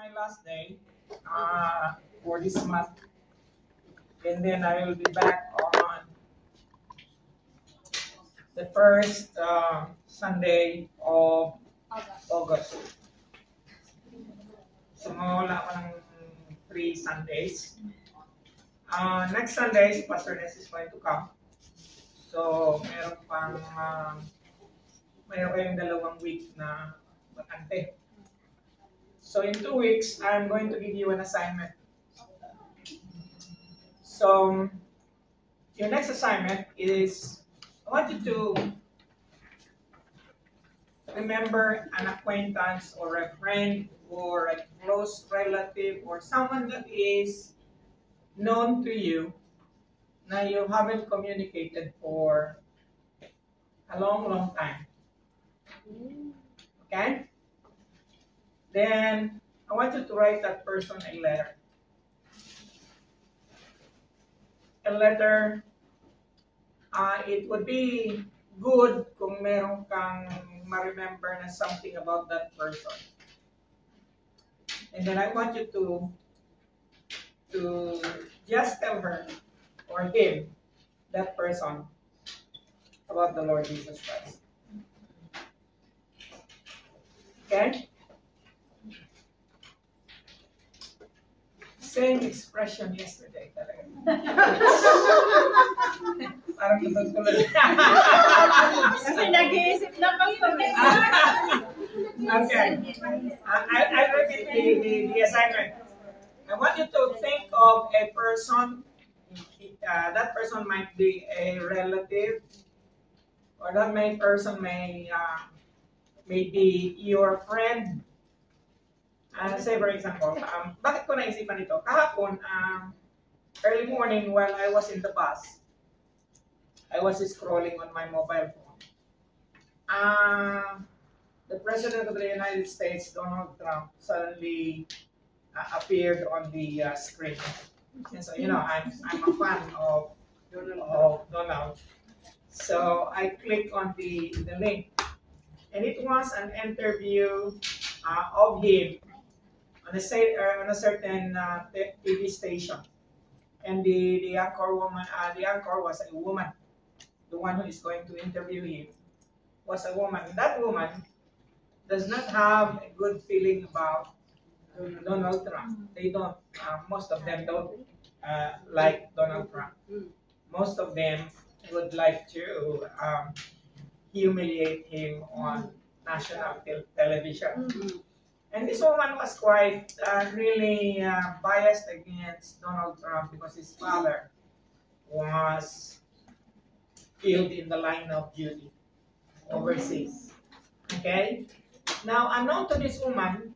my last day for this month, and then I will be back on the first Sunday of August. So mawala ako ng 3 Sundays. Next Sunday, si Pastor Ness is going to come. So mayroon kayong 2 week na bakante. So in 2 weeks, I'm going to give you an assignment. So your next assignment is, I want you to remember an acquaintance or a friend or a close relative or someone that is known to you na you haven't communicated for a long, long time. Okay? Then, I want you to write that person a letter. A letter, it would be good kung meron kang ma-remember na something about that person. And then I want you to just tell her or him, that person, about the Lord Jesus Christ. Okay? Same expression yesterday talaga. Parang tuloy-tuloy. Kasi nag-iisip na Okay. I'll repeat the assignment. I want you to think of a person. That person might be a relative, or that person may be your friend. Say for example, bakit ko naisipan ito? Kahapon, early morning while I was in the bus, I was scrolling on my mobile phone. The President of the United States, Donald Trump, suddenly appeared on the screen. And so, you know, I'm a fan of Donald. So I clicked on the link, and it was an interview of him on a certain TV station. And the anchor was a woman. The one who is going to interview him was a woman. That woman does not have a good feeling about Donald Trump. They don't. Most of them don't like Donald Trump. Most of them would like to humiliate him on national television. And this woman was quite really biased against Donald Trump because his father was killed in the line of duty overseas. Okay? Now, unknown to this woman,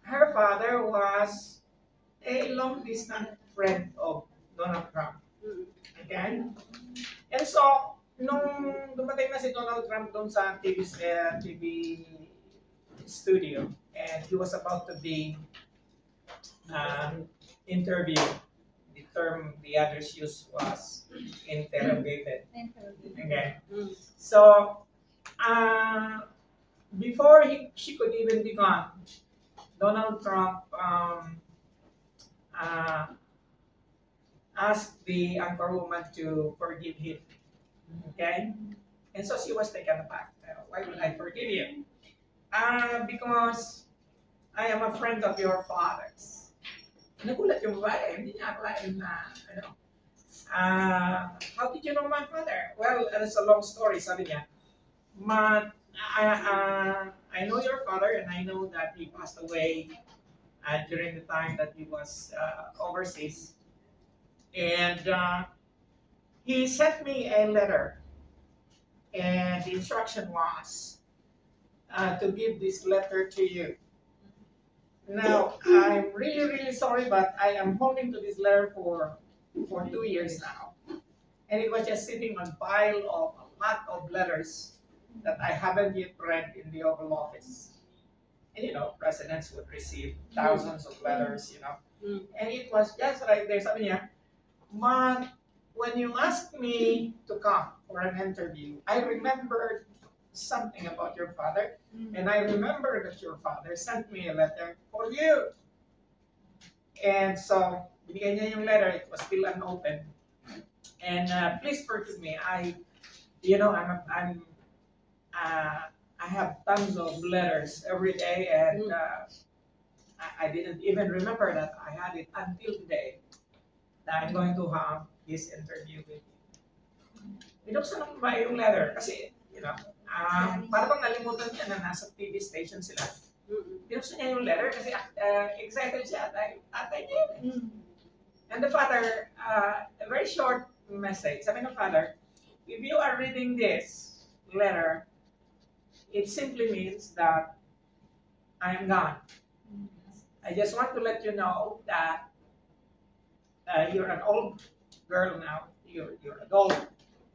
her father was a long-distance friend of Donald Trump. Okay? And so, nung dumating na si Donald Trump doon sa TV studio, and he was about to be interviewed, the term the others used was interrogated. Okay? So, before she could even be gone, Donald Trump asked the anchor woman to forgive him. Okay? And so she was taken aback. Why would I forgive you? Because I am a friend of your father's. Nagulat yung babae, hindi niya akalain na, how did you know my father? Well, it's a long story, sabi niya. I know your father, and I know that he passed away during the time that he was overseas. And he sent me a letter, and the instruction was to give this letter to you. Now, I'm really, really sorry, but I am holding to this letter for 2 years now. And it was just sitting on a pile of a lot of letters that I haven't yet read in the Oval Office. And presidents would receive thousands of letters, And it was just right there, sabi niya, when you asked me to come for an interview, I remembered something about your father, and I remember that your father sent me a letter for you. And so, binigay niya yung letter. It was still unopened. And please forgive me. I have tons of letters every day, and I didn't even remember that I had it until today that I'm going to have this interview with you. Binuksan ko ba yung letter? Kasi, parang nalimutan niya na nasa TV station sila. Binuksan niya yung letter kasi excited siya at atay niya. And the father, a very short message. Sabi ng father, if you are reading this letter, it simply means that I am gone. I just want to let you know that you're an old girl now. You're adult.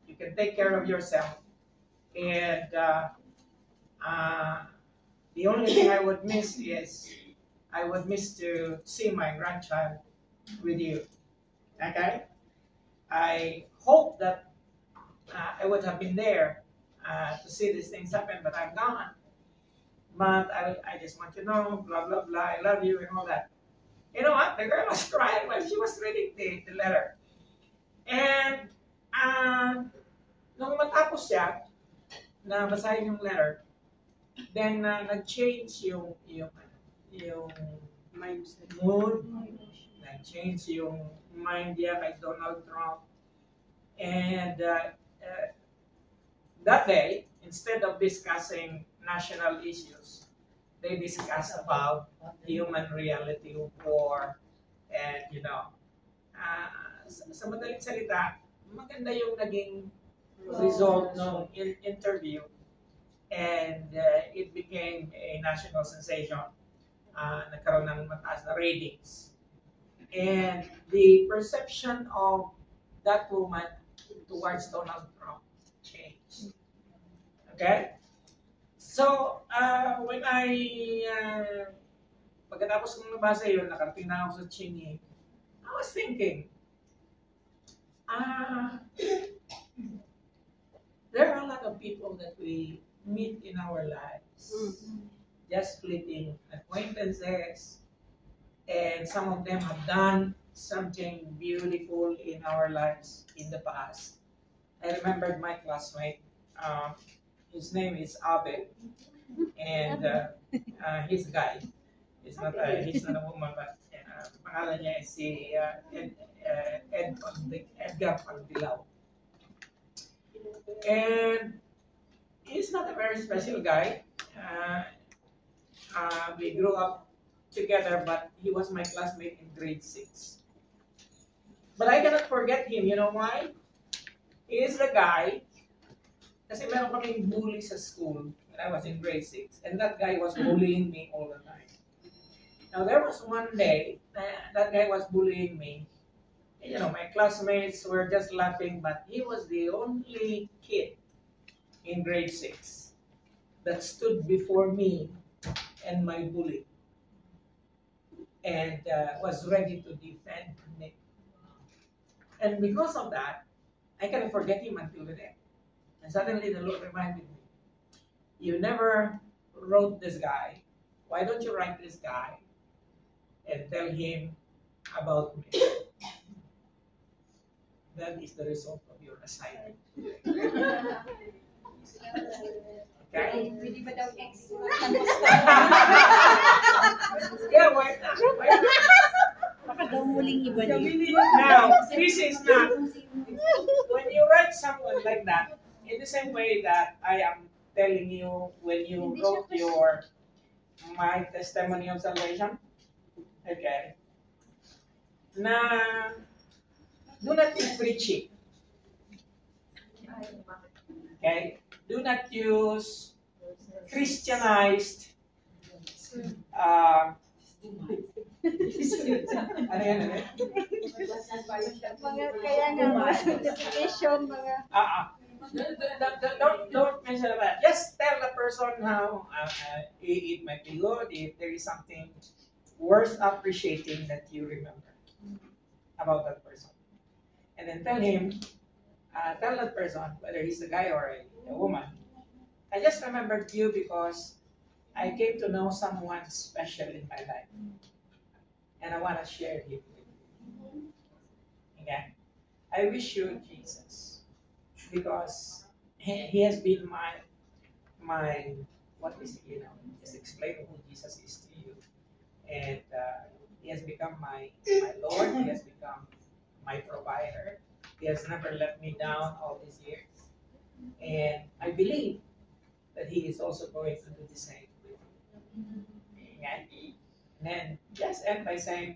You can take care of yourself. And the only thing I would miss is I would miss to see my grandchild with you. Okay? I hope that I would have been there to see these things happen, but I'm gone. But I just want you to know, blah, blah, blah, I love you and all that. You know what? The girl was crying while she was reading the letter. And nung matapos siya, na basahin yung letter, then nag-change yung mood, nag-change yung mind niya kay Donald Trump. And that day, instead of discussing national issues, they discussed about human reality of war. And, sa madaling salita, maganda yung naging result ng interview. And it became a national sensation. Nagkaroon ng mataas na ratings. And the perception of that woman towards Donald Trump changed. Okay? So, when pagkatapos kong nabasa yun, nakarating na ako sa Chingy, I was thinking, there are a lot of people that we meet in our lives, just fleeting acquaintances, and some of them have done something beautiful in our lives in the past. I remembered my classmate. His name is Abe, and he's a guy. He's not a woman, but pangalan niya is si Edgar Pagdilaw. And he's not a very special guy. We grew up together, but he was my classmate in grade 6. But I cannot forget him. You know why? He is the guy, kasi meron kaming bully sa school when I was in grade 6. And that guy was bullying me all the time. Now, there was one day that guy was bullying me. And, my classmates were just laughing, but he was the only kid in grade 6 that stood before me and my bully and was ready to defend me. And because of that, I cannot forget him until today. And suddenly the Lord reminded me, you never wrote this guy. Why don't you write this guy and tell him about me? That is the result of your assignment. Okay? Pwede ba daw ex? Yeah, why not? Why not? Baka daw muling iba niyo. Now, this is not, when you write someone like that, in the same way that I am telling you when you wrote my testimony of salvation, okay, na do not be preachy. Okay? Do not use Christianized ano yan? Mga kaya nga mga certification, mga don't mention that. Just tell the person how it might be good if there is something worth appreciating that you remember about that person. And then tell that person, whether he's a guy or a woman, I just remembered you because I came to know someone special in my life. And I want to share him with you. Again, I wish you Jesus because he has been my what is it, just explain who Jesus is to you. And he has become my Lord, he has become my provider. He has never let me down all these years. And I believe that he is also going to do the same with you. Amen. And then just end by saying,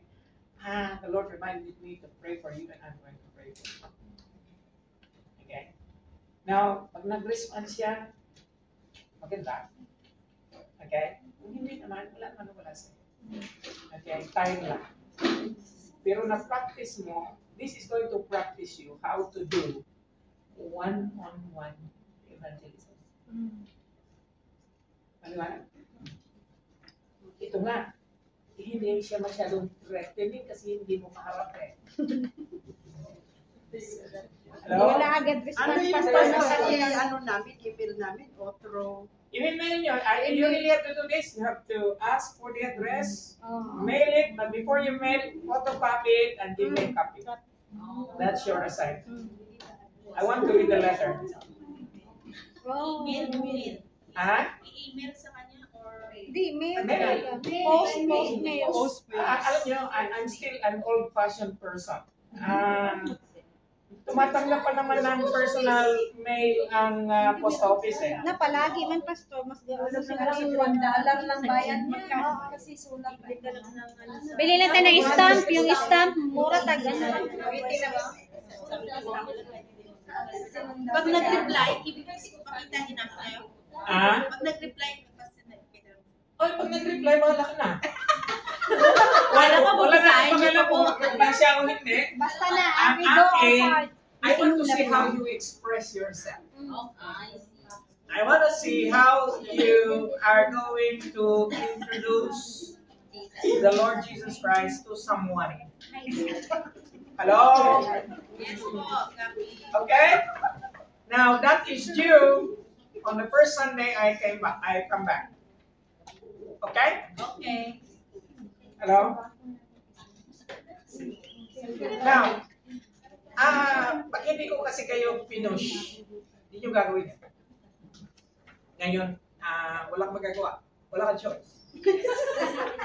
the Lord reminded me to pray for you and I'm going to pray for you. Okay? Now, pag nag-respond siya, maganda. Okay? Kung hindi naman, wala sa'yo. Okay? Time lang. Pero na-practice mo, this is going to practice you how to do one-on-one evangelism. Ano ba? Ito nga, hindi siya masyadong threatening kasi hindi mo maharap eh. Hello? Wala agad Ano response yung pa kasi sa namin, email namin, o through... I-mail nyo. You really have to do this. You have to ask for the address, Oh. mail it, but before you mail, photocopy it and give me a copy. That's your assignment. I want to read the letter. Oh. Email. Ha? I-email sa kanya or... Di, mail Mail. talaga. Post mail. Alam nyo, I'm still an old-fashioned person. Tumatanggap pa naman ng personal mail ang post office eh. Na palagi man, Pastor, mas gawin siguro si $1 lang bayad mo. kasi sulat Bili lang tayo ng stamp, yung stamp, mura tag Pag nag-reply, ibig pakitahin na kayo. Pag nag-reply, Oy, pag nag-reply, bahala ka na. Wala ka Wala na babasahin, akong alam hindi kung pa po. mag-reply siya o hindi. Basta na, Ang we go akin, hard. I want to see how you express yourself. Okay. I want to see how you are going to introduce the Lord Jesus Christ to someone. Hello? Yes po, copy. Okay? Now, that is due on the first Sunday I come back. Okay? Okay. Hello? Now, pag hindi ko kasi kayo pinush, hindi nyo gagawin ito. Ngayon, wala kang magagawa. Wala kang choice.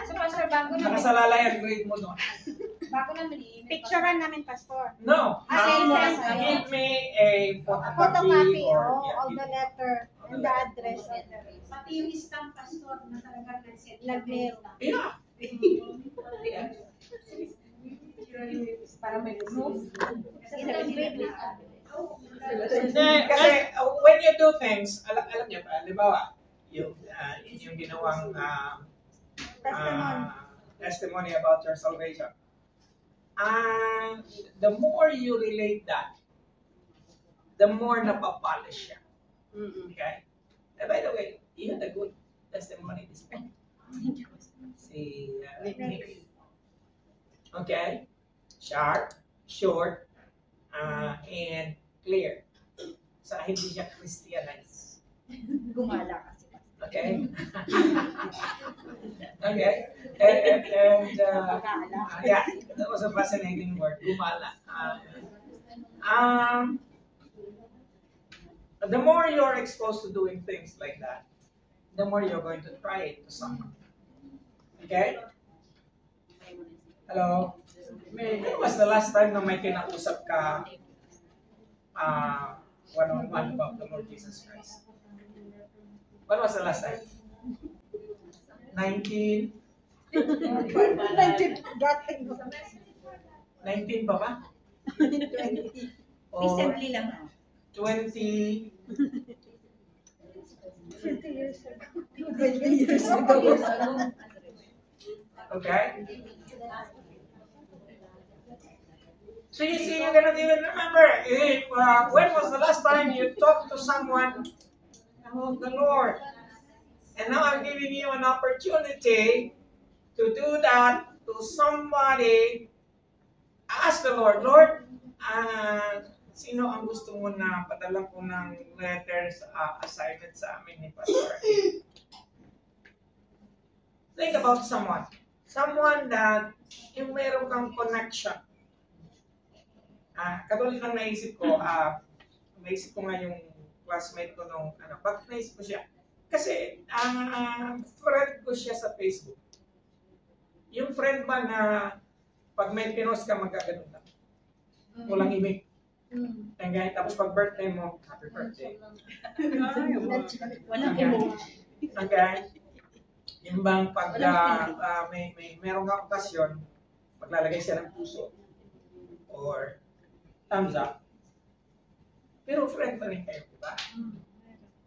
So, Pastor, bago namin, Nakasalalay ang grade mo doon. picturean namin, Pastor. No. Send. Give me a Photocopy, or all the letter and the address. Pati yung stamp, pastor, na talagang nag-send. Nag-mail. Yeah. Para may proof. Kasi when you do things, alam niyo ba, halimbawa, yung ginawang testimony about your salvation. The more you relate that, the more napapolish siya. Okay? And by the way, you had a good testimony this morning. Si Nick. Okay? Sharp, short, and clear. So, hindi siya Christianized. Gumala kasi. Okay? Okay? And yeah, that was a fascinating word, gumala. The more you're exposed to doing things like that, the more you're going to try it to someone. Okay? Hello? When was the last time na may kinausap ka one-on-one about the Lord Jesus Christ? When was the last time? 19? 19 pa ba? Or Recently lang. 20? 20 years ago. Okay? So you see, you cannot even remember when was the last time you talked to someone about the Lord. And now I'm giving you an opportunity to do that to somebody. Ask the Lord, Lord, Sino ang gusto mo na padala ko ng letters assignment sa amin ni Pastor? Think about someone. Someone that yung meron kang connection. Katulad ng naisip ko nga yung classmate ko nung, bakit naisip ko siya? Kasi, friend ko siya sa Facebook. Yung friend ba na pag may pinost ka, magkaganon lang. Walang imig. Okay? Tapos pag birthday mo, happy birthday. Walang imo. Okay? Yung bang pag meron ka okasyon, maglalagay siya ng puso or thumbs up. Pero friend pa rin kayo, di ba?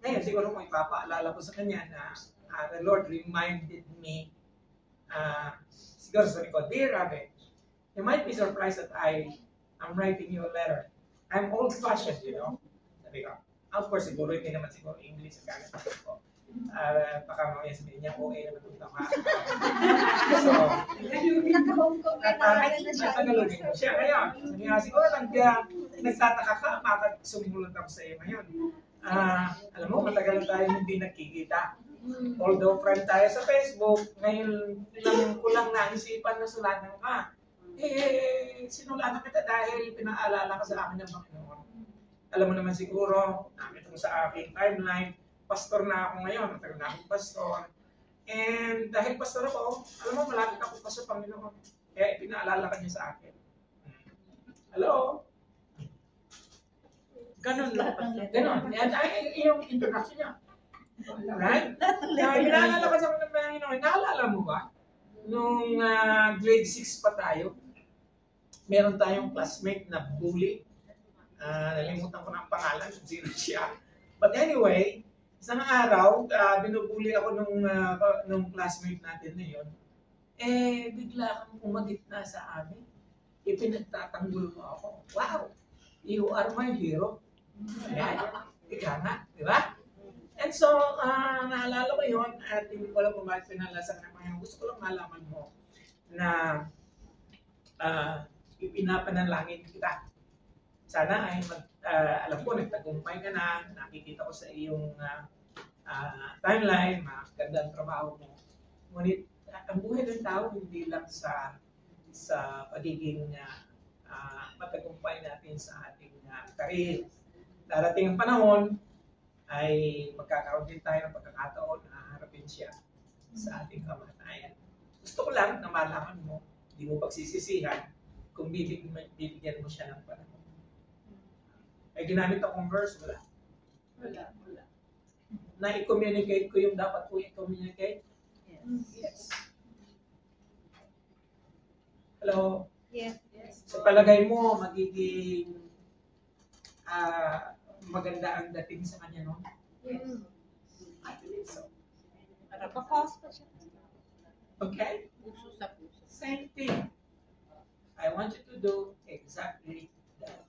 Ngayon, siguro kung ipapaalala ko sa kanya na the Lord reminded me, siguro sabi ko, Dear Abe, you might be surprised that I'm writing you a letter. I'm old-fashioned, you know? Sabi ko, of course, siguro hindi naman siguro English ang gamit ko. Baka mamaya sabihin niya, OA naman itong tama. So, natagalogin ko siya. Ngayon, sabi nga siguro, nagtataka ka, bakit sumulot ako sa iyo ngayon? Alam mo, matagal na tayo hindi nagkikita. Although friend tayo sa Facebook, ngayon ko lang naisipan na sulatan ka. Sinulatan kita dahil pinaalala ka sa akin ng Panginoon. Alam mo naman siguro, nakita mo sa aking timeline, pastor na ako ngayon, matagal na akong pastor. And dahil pastor ako, alam mo, malapit ako pa sa Panginoon. Kaya pinaalala ka niya sa akin. Hello? Ganon lang. Ganon. Yan ay yung introduction niya. Right? Pinaalala ka sa Panginoon. Naalala mo ba? Nung grade 6 pa tayo, meron tayong classmate na bully. Nalimutan ko ng pangalan kung sino siya. But anyway, isang araw, binubuli ako nung classmate natin na yun. Bigla kang umagit na sa amin. Ipinagtatanggol mo ako. Wow! You are my hero. Yan. Ika nga, di ba? And so, naalala ko yun at hindi ko alam kung bakit pinalasan ng mga gusto ko lang malaman mo na ipinapanalangin kita. Sana ay alam ko, nagtagumpay ka na, nakikita ko sa iyong timeline, magandang trabaho mo. Ngunit, ang buhay ng tao hindi lang sa pagiging matagumpay natin sa ating career. Darating ang panahon, ay magkakaroon din tayo ng pagkakataon na harapin siya sa ating kamatayan. Gusto ko lang na malaman mo, hindi mo pagsisisihan kung bibigyan mo siya ng panahon. Ay ginamit akong verse, wala. Na-i-communicate ko yung dapat ko i-communicate? Yes. Hello? Yes. Sa palagay mo, magiging maganda ang dating sa kanya, no? Yes. I believe so. Napakos pa siya. Okay? Same thing. I want you to do exactly that.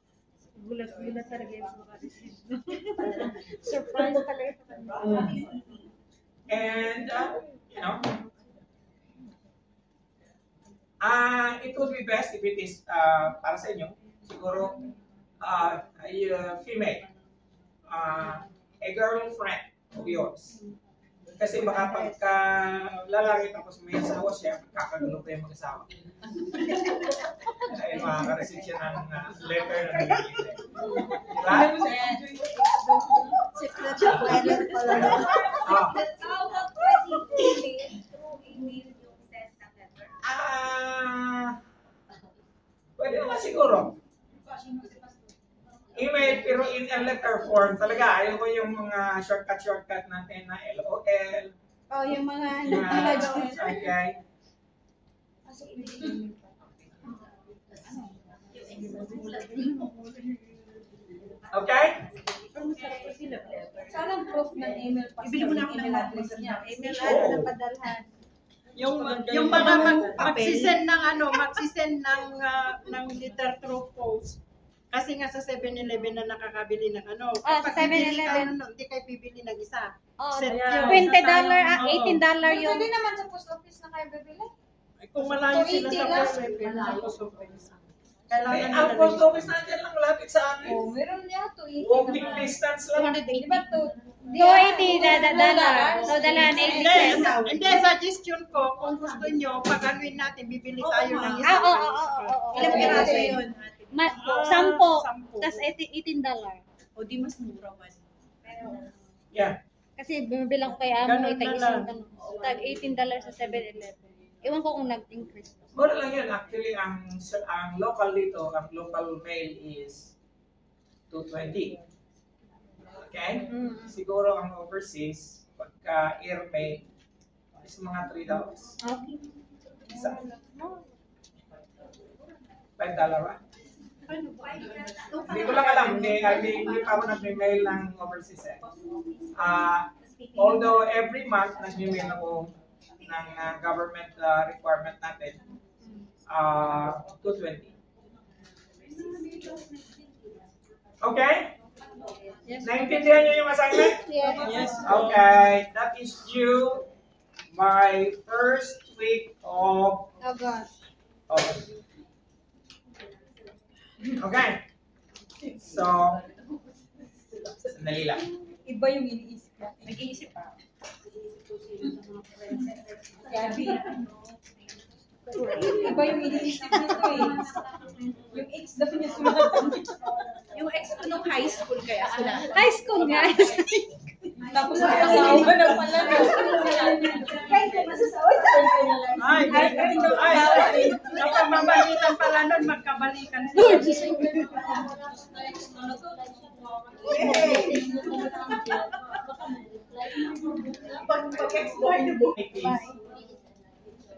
Gulat talaga yung makareceive. Surprise talaga sa kanya. And, it would be best if it is, para sa inyo, siguro, female, a girlfriend of yours. Kasi baka pagka lalaki tapos may asawa siya, kakagulo pa yung mag-asawa. Dahil makaka-receive siya ng letter na nag-iisip. Diba? Secret letter pala. How about pwede email yung send ng letter? Pwede naman siguro. Email, pero in a letter form. Talaga, ayaw ko yung mga shortcut natin na LOL. Oh, yung mga Okay. Okay? Sana proof ng email pa. Ibili mo na ako ng email address niya. email Oh. address na padalhan. Yung mga magsisend ng letter through post. Kasi nga sa 7-Eleven na nakakabili ng ano. Ah, sa Kapag bibili 7-Eleven. ka, hindi kayo bibili ng isa. Oh, Set $20, yun. $18 yung... Pwede naman sa post office na kayo bibili. Kung malayo sila 280 sa lang. post office, sa post office. Kailangan ang nila post office natin lang lapit sa amin. Oh, meron niya to eh. Walking distance lang. 280. Di ba to? 280 dollar. So, dalaan 80 Hindi, pesos. hindi, suggestion ko, kung gusto nyo, pag-anuin natin, bibili tayo ng Ah, oo. Ilang piraso yun? Sampo. Sampo. Tapos $18. O di mas mura man. Yeah. Kasi bibilang kay amo, Ganun na lang. tag $18 sa 7-Eleven. Ewan ko kung nag-increase. Mura lang yan. Actually, ang local dito, ang local mail is 220. Okay? Siguro ang overseas, pagka air mail, is mga $3. Okay. Isa. $5 ba? Hindi ko lang alam. Hindi pa ako nag-mail ng overseas eh. Although every month nag-mail ako ng government requirement natin, 220. Okay? Yes. Naintindihan niyo yung assignment? Yes. Okay, that is due by first week of August. August. Okay. So, sandali lang. Iba yung iniisip natin. Nag-iisip pa. Gabi. Iba yung iniisip nito eh. Yung ex daw niya sumasabi. Yung ex ko nung high school kaya sila. High school nga. Tapos nakasawa na pala. Ay, napamamalitan pala nun, magkabalikan sila.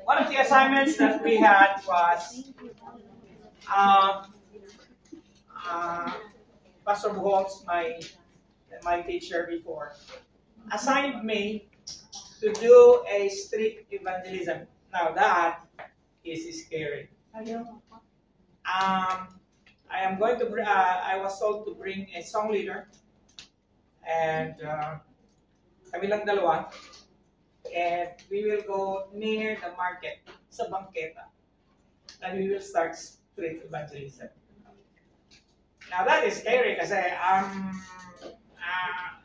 One of the assignments that we had was Pastor Buholtz, my teacher before, assigned me to do a street evangelism. Now that is scary. I am going to. I was told to bring a song leader, and kami lang dalawa, and we will go near the market sa bangketa, and we will start street evangelism. Now that is scary kasi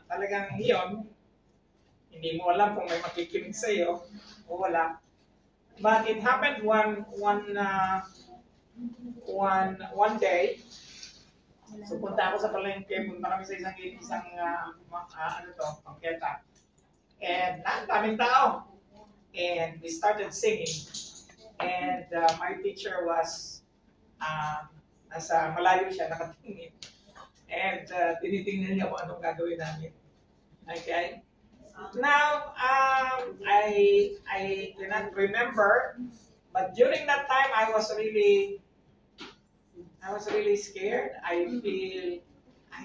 talagang yun, hindi mo alam kung may makikinig sa iyo o wala. But it happened one day. So punta ako sa palengke, punta kami sa isang bangketa. And daming tao. And we started singing. And my teacher was nasa malayo siya, nakatingin. And tinitingnan niya kung anong gagawin namin. Okay? Now, I cannot remember, but during that time, I was really scared. I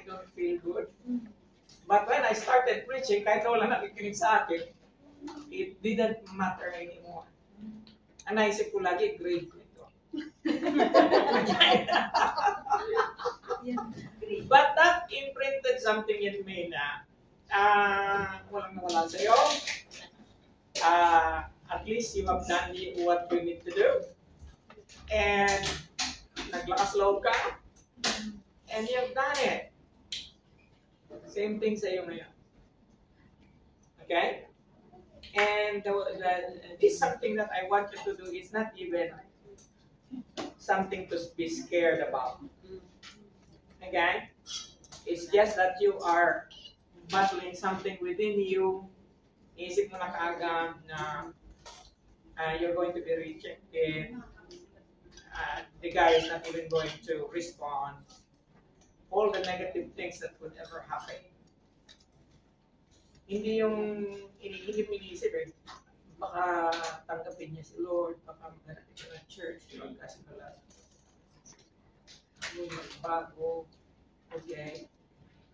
don't feel good. But when I started preaching, kahit wala nakikinig sa akin, it didn't matter anymore. Ang naisip ko lagi, grade ko ito. But that imprinted something in me na walang nawala sa'yo. At least you have done what you need to do. And naglakas loob ka. And you have done it. Same thing sa'yo ngayon. Okay? And this something that I want you to do is not even something to be scared about. Okay? It's just that you are battling something within you. Isip mo na kaagad na you're going to be rejected. The guy is not even going to respond. All the negative things that could ever happen. Hindi yung iniisip eh. Baka tanggapin niya si Lord, baka maghanap siya ng church, magkasikalat. Bago, okay.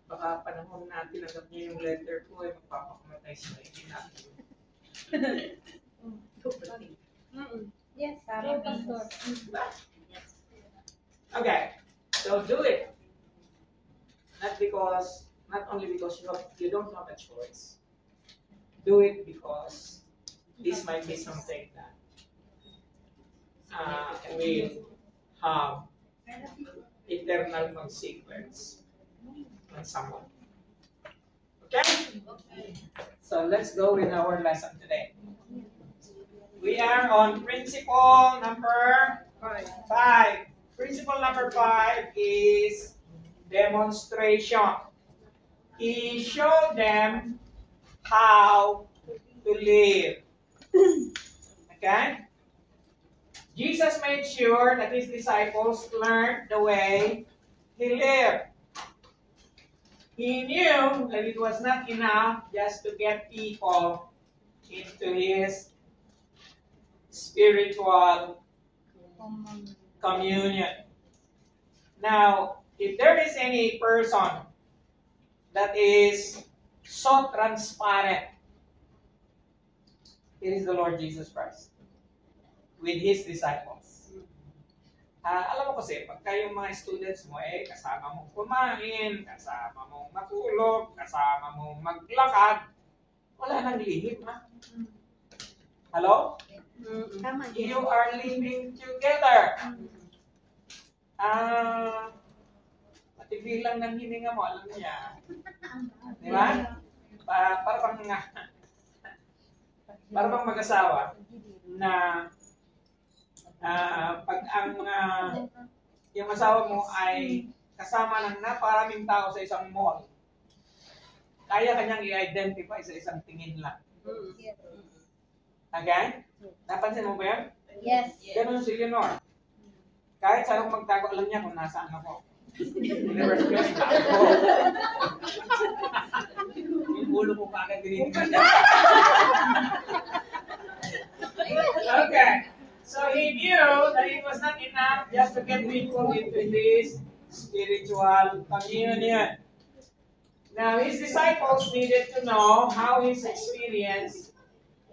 Baka panahon na tinanggap niya yung letter ko, eh, magpapakamatay siya. Hindi natin. Yes, Pastor. Okay, so do it. Not only because you don't have a choice. Do it because this might be something that we have eternal consequence on someone. Okay? So let's go with our lesson today. We are on principle number 5. Principle number 5 is demonstration. He showed them how to live. Okay? Jesus made sure that his disciples learned the way he lived. He knew that it was not enough just to get people into his spiritual communion. Now, if there is any person that is so transparent, it is the Lord Jesus Christ with His disciples. Alam mo kasi, pagka yung mga students mo, kasama mong kumain, kasama mong matulog, kasama mong maglakad, wala nang lihim, ha? Hello? Tama. You are living together. Matibilang ng hininga mo, alam niya. Di ba? Para bang mag-asawa na pag ang yung asawa mo ay kasama ng naparaming tao sa isang mall, kaya kanyang i-identify sa isang tingin lang. Okay? Napansin mo ba yan? Yes. Ganun si Leonor. Kahit saan ako magtago, alam niya kung nasaan ako. Reverse ko yung tago. Yung ulo ko pa agad dinitingnan niya. Okay. So he knew that it was not enough just to get people into this spiritual communion. Now, his disciples needed to know how his experience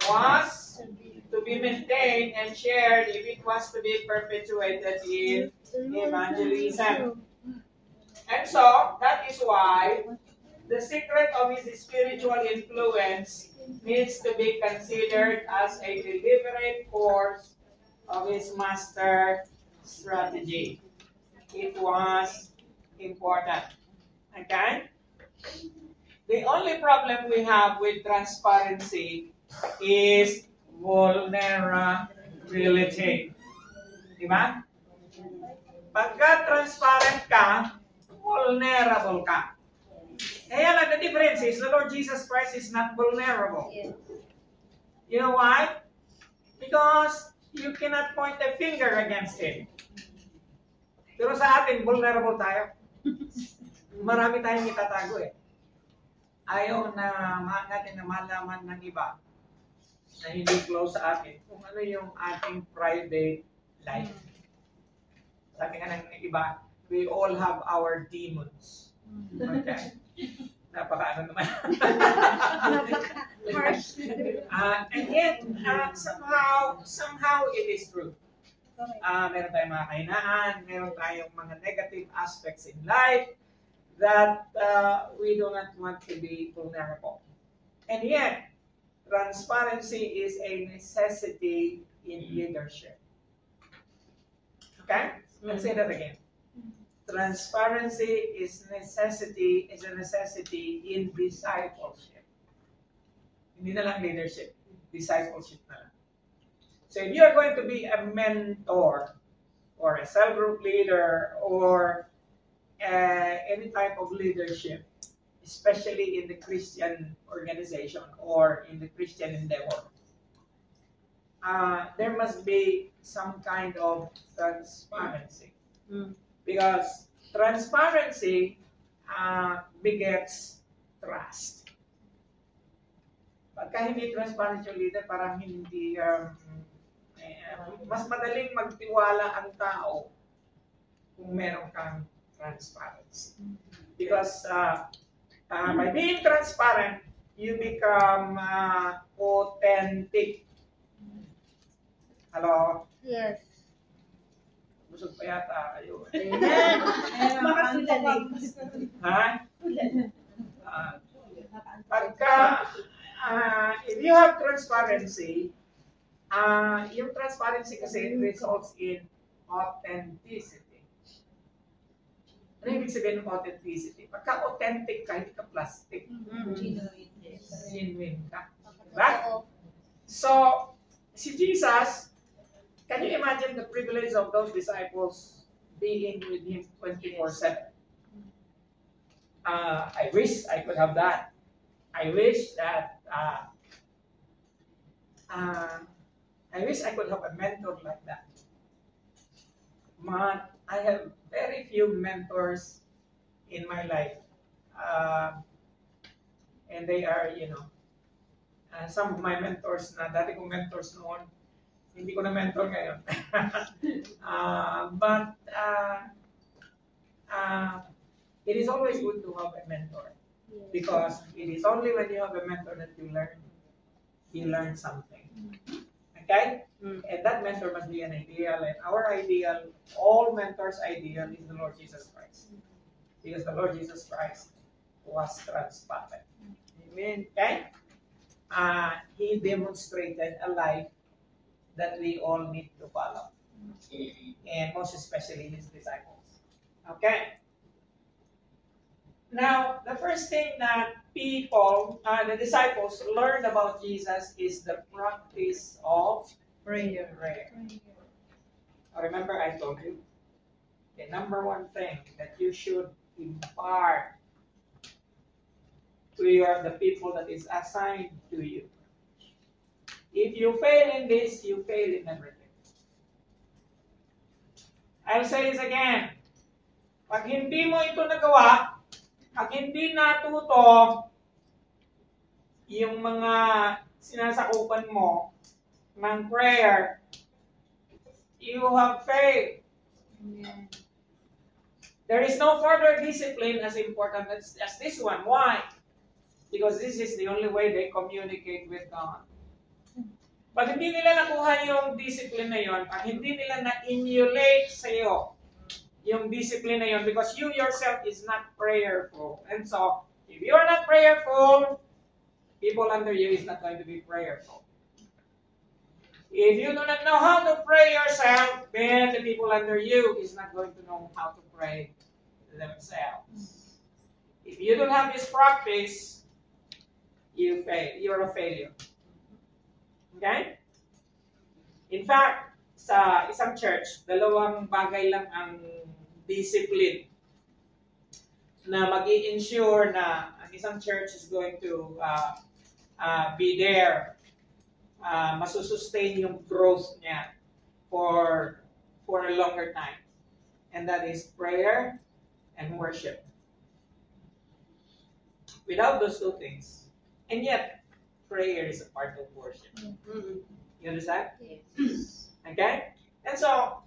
was to be maintained and shared if it was to be perpetuated in evangelism. And so, that is why the secret of his spiritual influence needs to be considered as a deliberate course of his master strategy. It was important. Okay? The only problem we have with transparency is vulnerability. Diba? Pagka transparent ka, vulnerable ka. Kaya lang, the difference is the Lord Jesus Christ is not vulnerable. You know why? Because you cannot point a finger against Him. Pero sa atin, vulnerable tayo. Marami tayong itatago eh. Ayaw na natin na malaman ng iba na hindi close sa atin kung ano yung ating private life. Sabi nga ng iba, we all have our demons. Okay? Napaka-ano naman. And yet, somehow it is true. Meron tayong mga kahinaan, meron tayong mga negative aspects in life that we do not want to be vulnerable. And yet, transparency is a necessity in leadership. Okay? Let's say that again. Transparency is a necessity in discipleship. Hindi na lang leadership, discipleship na lang. So if you are going to be a mentor or a cell group leader or any type of leadership, especially in the Christian organization or in the Christian endeavor, there must be some kind of transparency. Because transparency begets trust. Pagka hindi transparent yung leader, parang hindi, mas madaling magtiwala ang tao kung meron kang transparency. Because by being transparent, you become authentic. Hello? Yes. Busog pa yata kayo. Ha? Pagka, if you have transparency, yung transparency kasi results in authenticity. Ano ibig sabihin ng authenticity? Pagka authentic ka, hindi ka plastic. Genuine ka. Diba? So, si Jesus, can you imagine the privilege of those disciples being with him 24/7? I wish I could have that. I wish that I wish I could have a mentor like that. But I have very few mentors in my life. And they are, some of my mentors na dati kong mentors noon, hindi ko na mentor ngayon. But it is always good to have a mentor because it is only when you have a mentor that you learn something. Okay? And that mentor must be an ideal, and our ideal, all mentors' ideal is the Lord Jesus Christ. Because the Lord Jesus Christ was transparent. Amen. Okay? He demonstrated a life that we all need to follow. And most especially his disciples. Okay? Now, the first thing that the disciples learned about Jesus is the practice of prayer. Remember I told you, the number one thing that you should impart to the people that is assigned to you. If you fail in this, you fail in everything. I'll say this again. Pag hindi mo ito nagawa, pag hindi natuto yung mga sinasakupan mo ng prayer, you have failed. Amen. There is no further discipline as important as this one. Why? Because this is the only way they communicate with God. Pag hindi nila nakuha yung discipline na yon, pag hindi nila na-emulate sa iyo yung discipline na yon, because you yourself is not prayerful. And so, if you are not prayerful, people under you is not going to be prayerful. If you do not know how to pray yourself, then the people under you is not going to know how to pray themselves. If you don't have this practice, you fail. You're a failure. Okay? In fact, sa isang church, dalawang bagay lang ang discipline na mag-i-ensure na ang isang church is going to be there, masusustain yung growth niya for a longer time. And that is prayer and worship. Without those two things, and yet, prayer is a part of worship. You understand? Yes. Okay? And so,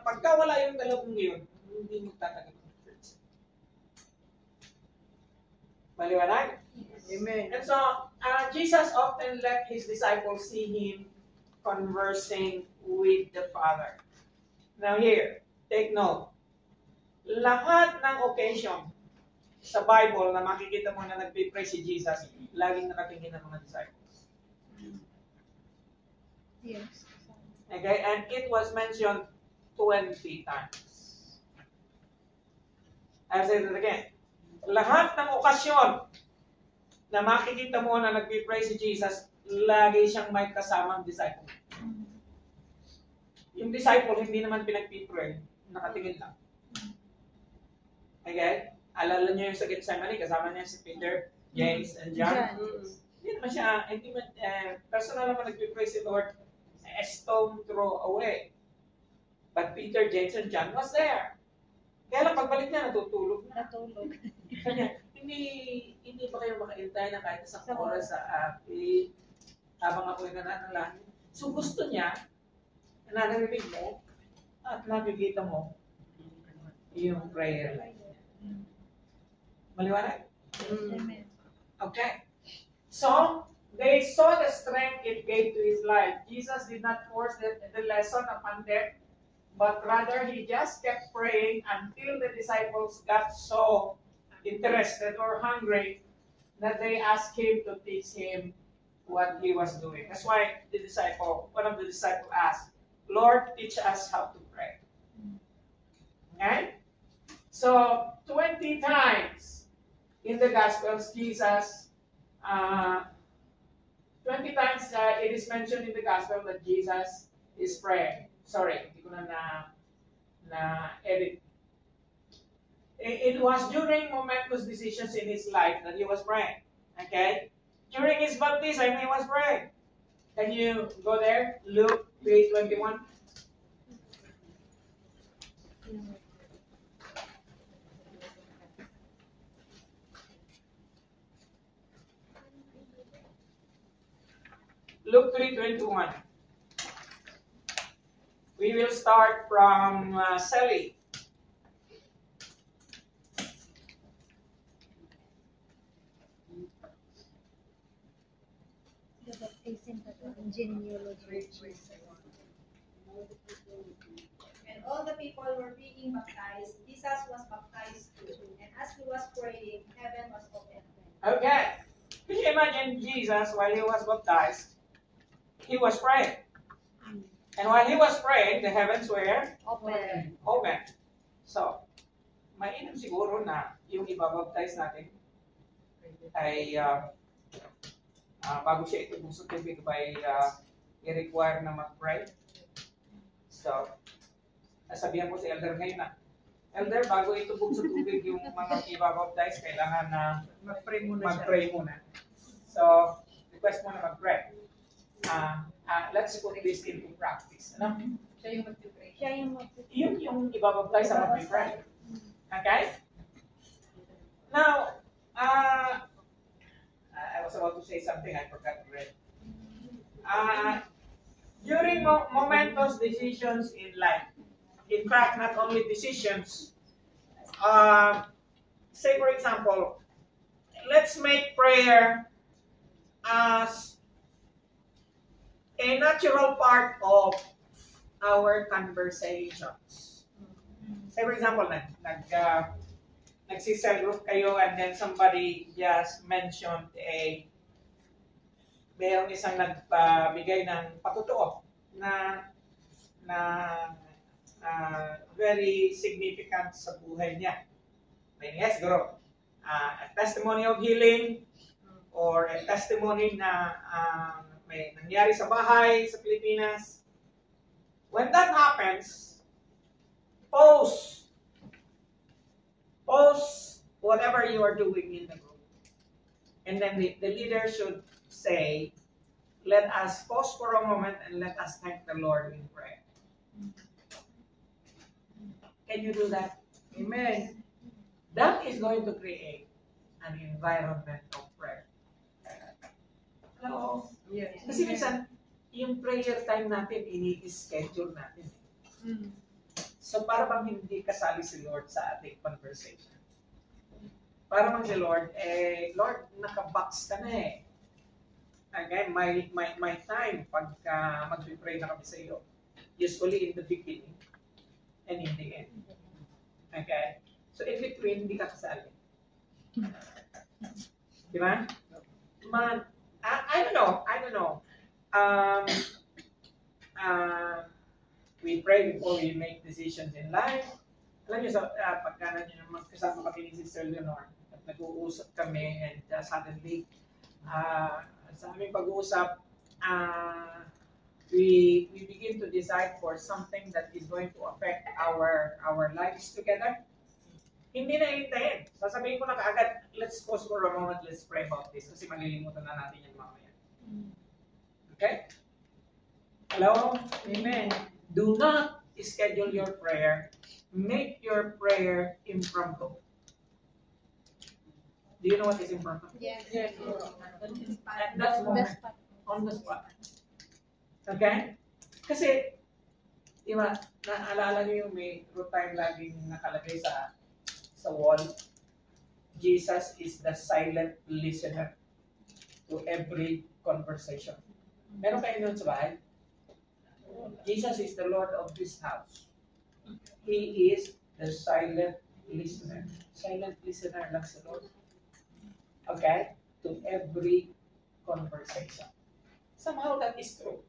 pagka wala yung dalawang yun, hindi magtatagal ng church. Maliwanag? Amen. And so, Jesus often let his disciples see him conversing with the Father. Now here, take note. Lahat ng occasion sa Bible na makikita mo na nagpipray si Jesus, laging nakatingin ng mga disciples. Yes. Okay? And it was mentioned 20 times. I'll say that again. Lahat ng okasyon na makikita mo na nagpipray si Jesus, lagi siyang may kasamang disciple. Yung disciple, hindi naman pinagpipray, nakatingin lang. Okay? Alala niyo yung sa Gethsemane, kasama niya si Peter, James, and John. Hindi naman siya, personal naman nagpipray si Lord, a stone throw away. But Peter, James, and John was there. Kaya lang pagbalik niya, natutulog na. Natulog. Kanya, hindi ba kayo makaintay na kahit isang oras sa akin habang ako'y nananalangin? So gusto niya, na narinig mo at nakikita mo yung prayer life. Maliwanag? Amen. Okay. So, they saw the strength it gave to his life. Jesus did not force the lesson upon them, but rather he just kept praying until the disciples got so interested or hungry that they asked him to teach him what he was doing. That's why one of the disciples asked, Lord, teach us how to pray. Okay? So 20 times in the Gospels, Jesus, 20 times it is mentioned in the Gospel that Jesus is praying. Sorry, hindi ko na edit. It was during momentous decisions in his life that he was praying. Okay? During his baptism, he was praying. Can you go there? Luke 3:21. Luke 3:21. We will start from Sally. The baptism that was in genealogy. When all the people were being baptized, Jesus was baptized too. And as he was praying, heaven was opened. Okay. Can you imagine Jesus while he was baptized? He was praying. And while he was praying, the heavens were Open. open. So, mainam siguro na yung ibabaptize natin ay bago siya itubog sa tubig by i-require na mag-pray. So, nasabihan ko si Elder ngayon na, Elder, bago itubog sa tubig yung mga ibabaptize, kailangan na Mag-pray muna siya. mag-pray muna. So, request mo na mag-pray. Let's put this into practice. Ano? Siya yung mag-pray. Siya yung Yung ibabaptize sa mag-pray. Okay? Now, I was about to say something I forgot already. During momentous decisions in life, in fact, not only decisions, say for example, let's make prayer as a natural part of our conversations. Say for example, nagsi-cell group kayo and then somebody just mentioned mayroong isang nagbigay ng patotoo na very significant sa buhay niya. May nga siguro a testimony of healing or a testimony na may nangyari sa bahay sa Pilipinas. When that happens, pause whatever you are doing in the group. And then the leader should say, let us pause for a moment and let us thank the Lord in prayer. Can you do that? Amen. That is going to create an environment of prayer. Hello? Yes. Kasi minsan, yung prayer time natin, ini-schedule natin. So, para bang hindi kasali si Lord sa ating conversation. Para bang si Lord, Lord, nakabox ka na eh. Again, my time pagka mag-pray na kami sa iyo, usually in the beginning and in the end. Okay? So, in between, hindi ka kasali. Di ba? I don't know. We pray before we make decisions in life. Alam niyo, pagka magkasama kami ni Sister Leonor, at nag-uusap kami and suddenly, sa aming pag-uusap, we begin to decide for something that is going to affect our lives together. Hindi na hintayin. Sasabihin ko na kaagad, let's pause for a moment, let's pray about this kasi malilimutan na natin yan mamaya. Okay? Hello? Amen. Do not schedule your prayer. Make your prayer impromptu. Do you know what is impromptu? Yes. Yes. At that moment, on the spot. Okay? Kasi, di ba, naalala niyo yung may time laging nakalagay sa wall, Jesus is the silent listener to every conversation. Meron kayo nun sa bahay? Jesus is the Lord of this house. He is the silent listener. Silent listener lang si Lord. Okay? To every conversation. Somehow that is true.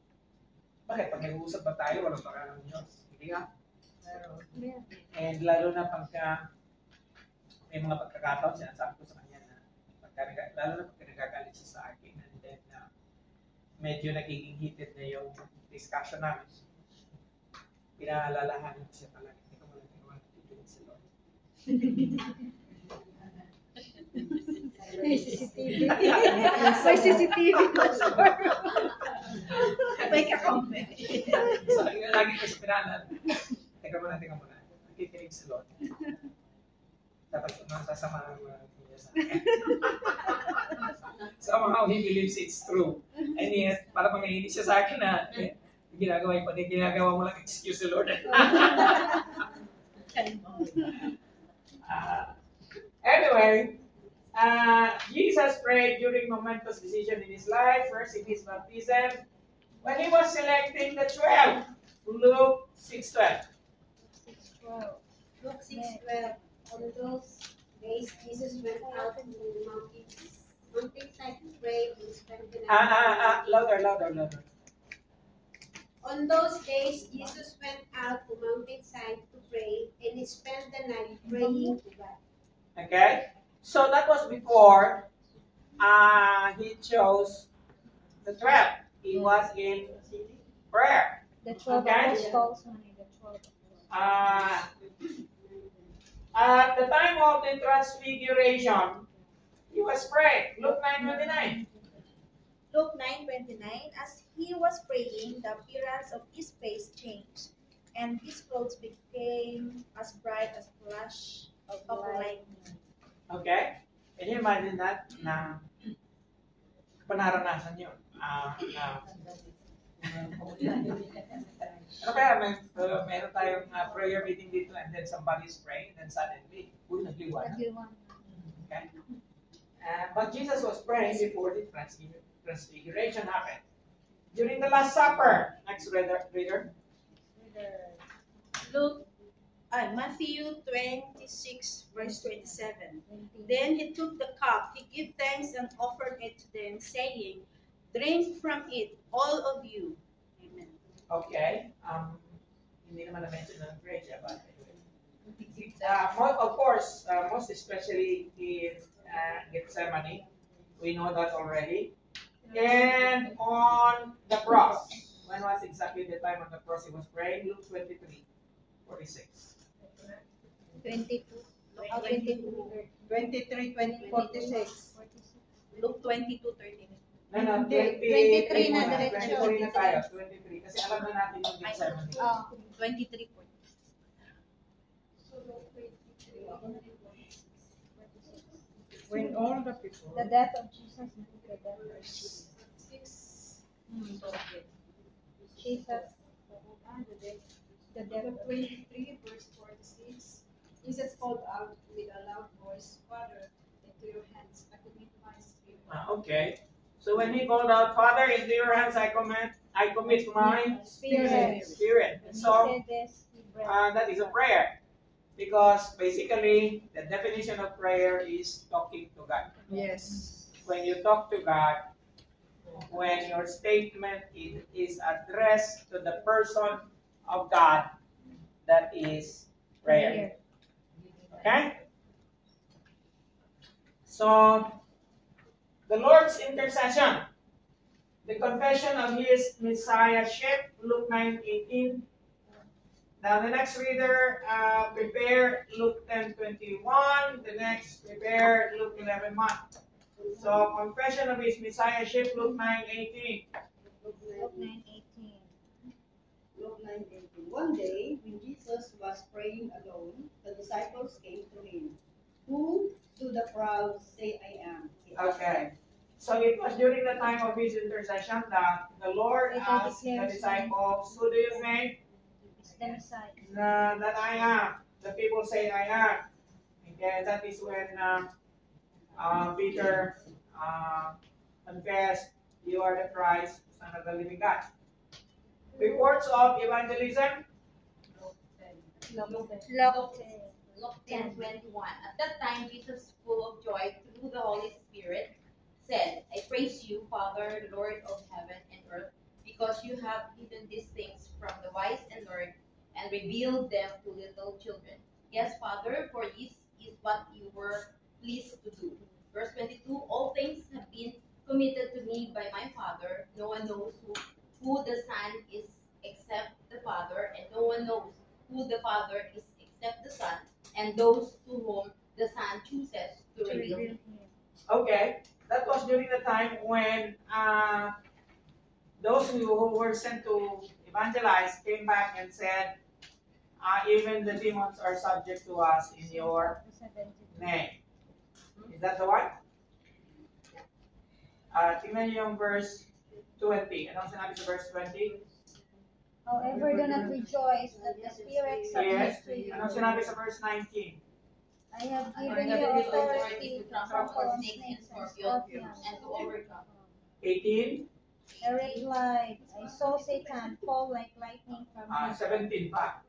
Bakit? Pag nag-uusap ba tayo, walang baka ng Diyos? Hindi nga. And lalo na pagka may mga pagkakataon, sinasabi ko sa kanya na lalo na pagka nagagalit siya sa akin, and then medyo nagiging heated na yung discussion namin. Pinaalalahanin ko siya talaga. Hindi ko muna titigil si Lord. May CCTV. May CCTV. May kakampi. So, lagi ko siya pinaalala. Teka muna. Nakikinig si Lord. Tapos masasamahan mo niya sa akin. Somehow he believes it's true. And yet, para pang-iinis siya sa akin na ginagawa mo lang excuse si Lord. Anyway, Jesus prayed during momentous decision in his life, first in his baptism, when he was selecting the 12. Luke 6:12. 6:12. Luke 6:12. On those days, Jesus went out to the mountainside to pray and spend the night. Louder. On those days, Jesus went out to mountainside to pray and he spent the night praying to God. Okay? So that was before he chose the 12. He was in prayer. The 12 Okay. apostles, honey, the 12 apostles. At the time of the transfiguration, he was praying. Luke 9:29. Luke 9:29, as he was praying, the appearance of his face changed, and his clothes became as bright as flash of lightning. Okay? Can you imagine that? Na panaranasan yun. Ano kaya meron tayong prayer meeting dito and then somebody's praying and then suddenly, nagliwanag. Okay? But Jesus was praying before the transfiguration happened. During the Last Supper, next reader. Matthew 26, verse 27. Then he took the cup, he gave thanks and offered it to them, saying, "Drink from it, all of you." Amen. Okay. Hindi naman na-mention ng prayer, but of course, most especially in Gethsemane, we know that already. And on the cross, when was exactly the time on the cross he was praying? Luke 23:46. 22. 22. 23, 46. Luke 22:39. No, 23 na diretso. 23 na tayo, 23. Kasi alam na natin yung Gethsemane. 23 po. When all the people. The death of Jesus. The death of Jesus. Jesus. The death of 23, verse 46. Jesus called out with a loud voice, Father, into your hands I commit my spirit. Okay. So when he called out, Father, into your hands I commit my spirit. When So he said this, he breathed. that is a prayer. Because basically, the definition of prayer is talking to God. Yes. When you talk to God, when your statement is addressed to the person of God, that is prayer. Okay? So, the Lord's intercession, the confession of his messiahship, Luke 9:18. Now, the next reader, prepare Luke 10:21. The next, prepare Luke 11:1. So, confession of his messiahship, Luke 9:18. Luke 9:18. Luke 9:18. One day, when Jesus was praying alone, the disciples came to him. Who do the crowd say I am? He asked. Okay. So, it was during the time of his intercession that the Lord asked the disciples, who do you think The Messiah. that I am? The people say I am. Okay, that is when Peter confessed, you are the Christ, Son of the living God. Reports of evangelism. Luke Luke 10:21. At that time, Jesus, full of joy through the Holy Spirit, said, "I praise you, Father, Lord of heaven and earth, because you have hidden these things from the wise and learned and revealed them to little children. Yes, Father, for this is what you were pleased to do. Verse 22, all things have been committed to me by my Father. No one knows who the Son is except the Father, and no one knows who the Father is except the Son, and those to whom the Son chooses to reveal him. Okay, that was during the time when those who were sent to evangelize came back and said, even the demons are subject to us in your name. Is that the one? Tingnan niyo yung verse 20. Anong sinabi sa verse 20? However, do not rejoice that the Spirit Yes. submits to you. Anong sinabi sa verse 19? I have I given have you given authority to trample trample on snakes and snakes and scorpions, scorpions. and to overcome. 18? He replied, I saw Satan fall like lightning from heaven. 17 pa.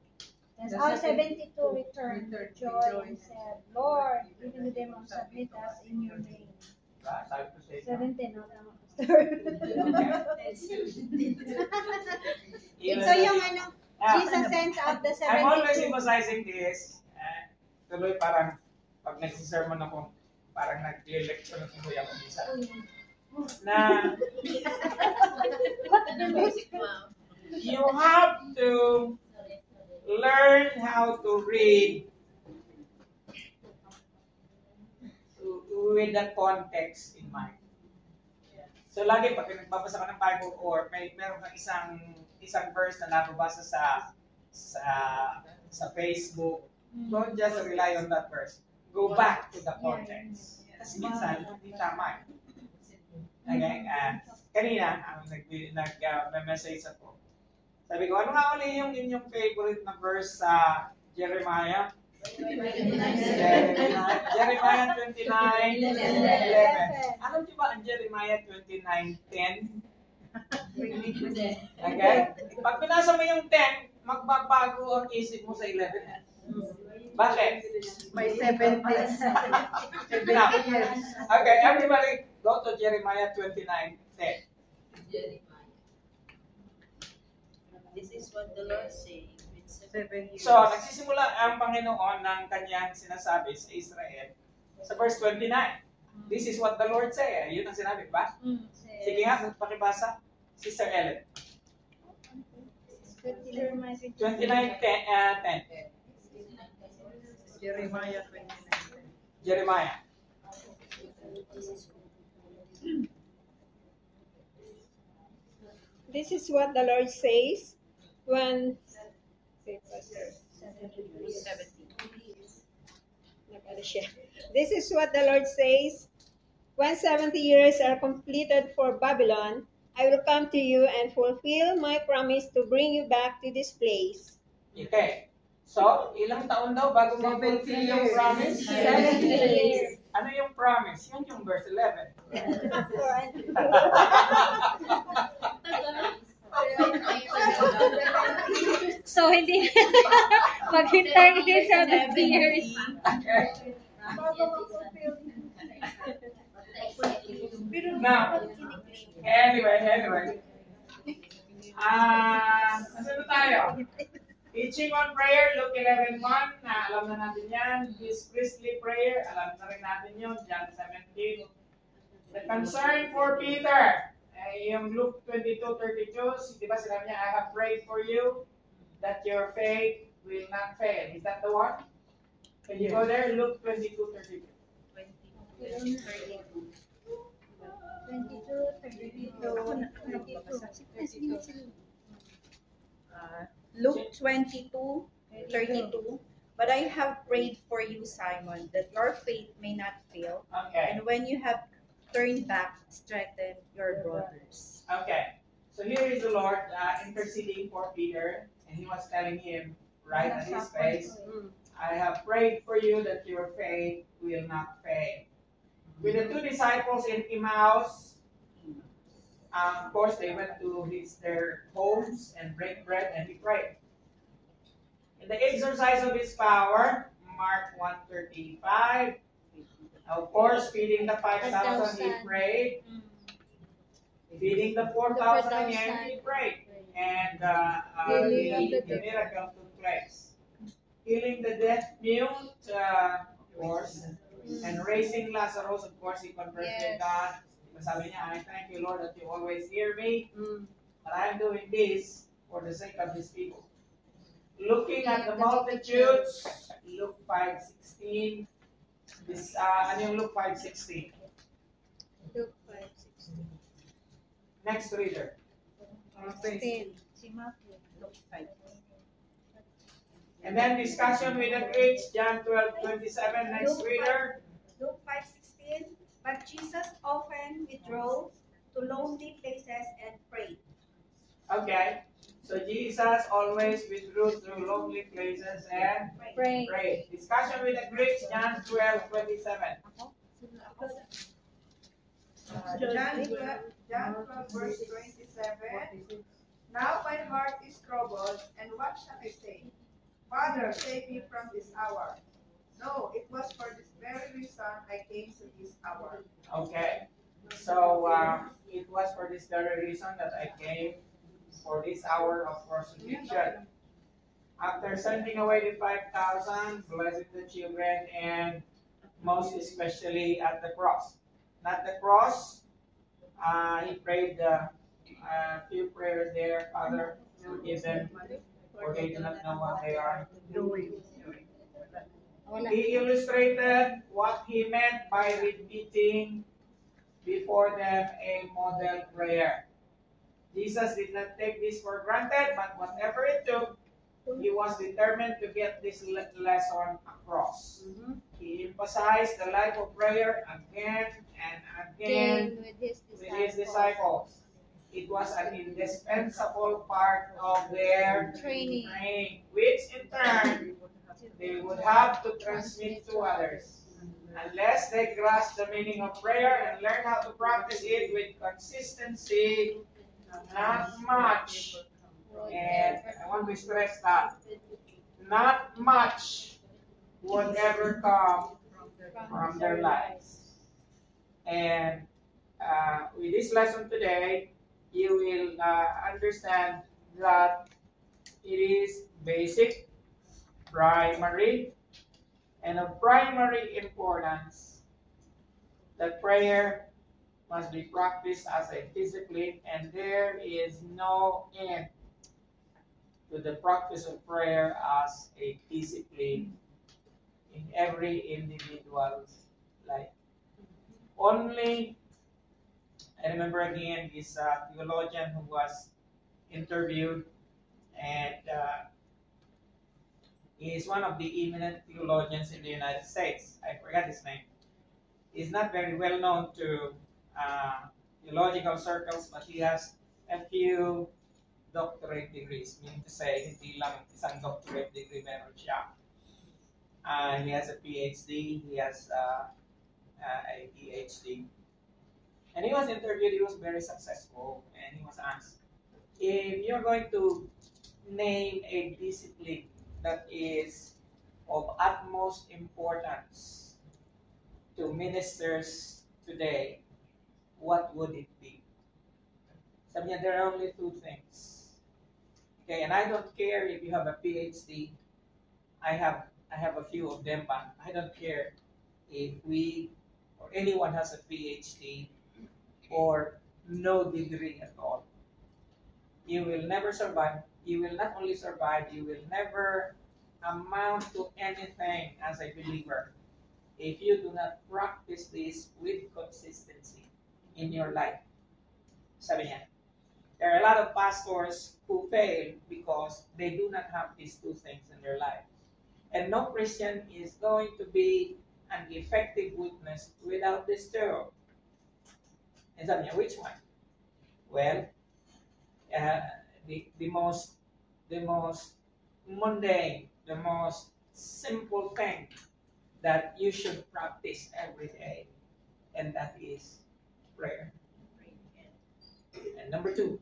As all 72 returned with joy and said, Lord, even the demons submit us in your name. Diba? Sabi ko sa inyo. 17, no? Tama, Pastor. So yung ano, Jesus sends out the I'm always 72. emphasizing this. Tuloy parang pag nagsisermon ako, parang nag-lecture na tuloy ako minsan. Na you have to learn how to read with the context in mind. So lagi pag nagbabasa ka ng Bible or meron kang isang verse na nababasa sa Facebook, don't just rely on that verse. Go back to the context. Kasi minsan hindi tama. Okay? Kanina nag-message ako. Sabi ko, ano nga ulit yung inyong favorite na verse sa Jeremiah? Jeremiah 29:11. Alam niyo ba ang Jeremiah 29:10? Okay? Pag pinasa mo yung 10, magbabago ang isip mo sa 11. Bakit? May 70. Now, okay, everybody go to Jeremiah 29:10. This is what the Lord saying. 7 years. So, nagsisimula ang Panginoon ng kanyang sinasabi sa Israel sa verse 29. This is what the Lord say. Yun ang sinabi, ba? Sige nga, pakibasa. Sister Ellen. 29:10. Jeremiah 29. Jeremiah. This is what the Lord says when This is what the Lord says. When 70 years are completed for Babylon, I will come to you and fulfill my promise to bring you back to this place. Okay. So, ilang taon daw bago ma-fulfill yung promise? 70 years. Ano yung promise? Yun yung verse 11. So, hindi maghintay kayo 70 years. Okay. Now, anyway. Nasa na tayo? Teaching on prayer, Luke 11:1, alam na natin yan. This priestly prayer, alam na rin natin yun. John 17. The concern for Peter, yung Luke 22:32, di ba sinabi niya, I have prayed for you that your faith will not fail. Is that the one? Can you go there? Luke 22:32. 22, 32. Luke 22:32. But I have prayed for you, Simon, that your faith may not fail. Okay. And when you have turned back, strengthen your brothers. Okay. So here is the Lord interceding for Peter, and he was telling him right at his face, I have prayed for you that your faith will not fail. With the two disciples in Emmaus, of course, they went to their homes and break bread, and he prayed. In the exercise of his power, Mark 1:35, of course, feeding the 5,000, he prayed. Feeding the 4,000 again, he prayed. And the miracle took place. Healing the deaf mute, of course. And raising Lazarus, of course, he conversed with Yes. God. Sabi niya, I thank you, Lord, that you always hear me. But I'm doing this for the sake of these people. Looking at the multitudes, Luke 5:16. This, ano yung Luke 5:16? Luke 5:16. Next reader. 16. Si Matthew, Luke 5. And then discussion with the Greeks, John 12:27. Next reader. Luke 5:16. But Jesus often withdrew to lonely places and prayed. Okay. So Jesus always withdrew through lonely places and Pray. prayed. Discussion with the Greeks, John 12:27. John 12, verse 27. Now my heart is troubled, and what shall I say? Father, save me from this hour. No, it was for this very reason I came to this hour. Okay. So it was for this very reason that I came for this hour of crucifixion. After sending away the 5,000, blessing the children, and most especially at the cross. Not the cross, he prayed a few prayers there. Father, forgive them, for they do not know what they are doing. He illustrated what he meant by repeating before them a model prayer. Jesus did not take this for granted, but whatever it took, he was determined to get this lesson across. He emphasized the life of prayer again and again With his with his disciples. It was an indispensable part of their Training. which in turn they would have to transmit to others. Unless they grasp the meaning of prayer and learn how to practice it with consistency, not much, and I want to stress that, not much would ever come from their lives. And with this lesson today, you will understand that it is basic, primary, and of primary importance that prayer must be practiced as a discipline, and there is no end to the practice of prayer as a discipline in every individual's life. Only, I remember again this theologian who was interviewed, and he is one of the eminent theologians in the United States. I forgot his name. He's not very well known to theological circles, but he has a few doctorate degrees, meaning to say, hindi lang isang doctorate degree meron siya. He has a PhD, he has a PhD. And he was interviewed, he was very successful, and he was asked, if you're going to name a discipline that is of utmost importance to ministers today, what would it be? Sabi niya, there are only two things. Okay, and I don't care if you have a PhD. I have a few of them, but I don't care if we or anyone has a PhD or no degree at all. You will never survive. You will not only survive, you will never amount to anything as a believer if you do not practice this with consistency in your life. Sabi niya, there are a lot of pastors who fail because they do not have these two things in their life. And no Christian is going to be an effective witness without these two. And sabi niya, which one? Well, the most mundane, the most simple thing that you should practice every day, and that is prayer. And number two,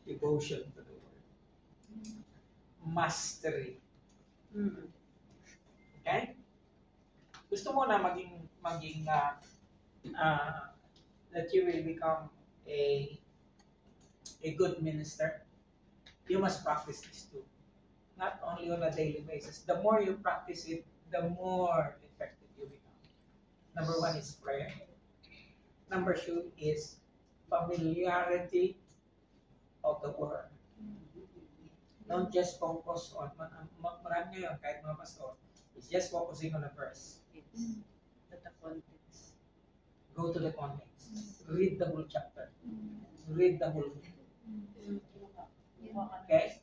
devotion to the Word. Mastery. Okay? Gusto mo na maging that you will become a good minister, you must practice this too. Not only on a daily basis. The more you practice it, the more effective you become. Number one is prayer. Number two is familiarity of the word. Don't just focus on, marami ngayon, kahit mga pastor, it's just focusing on the verse. But the context. Go to the context. Read the whole chapter. Read the whole book. Okay?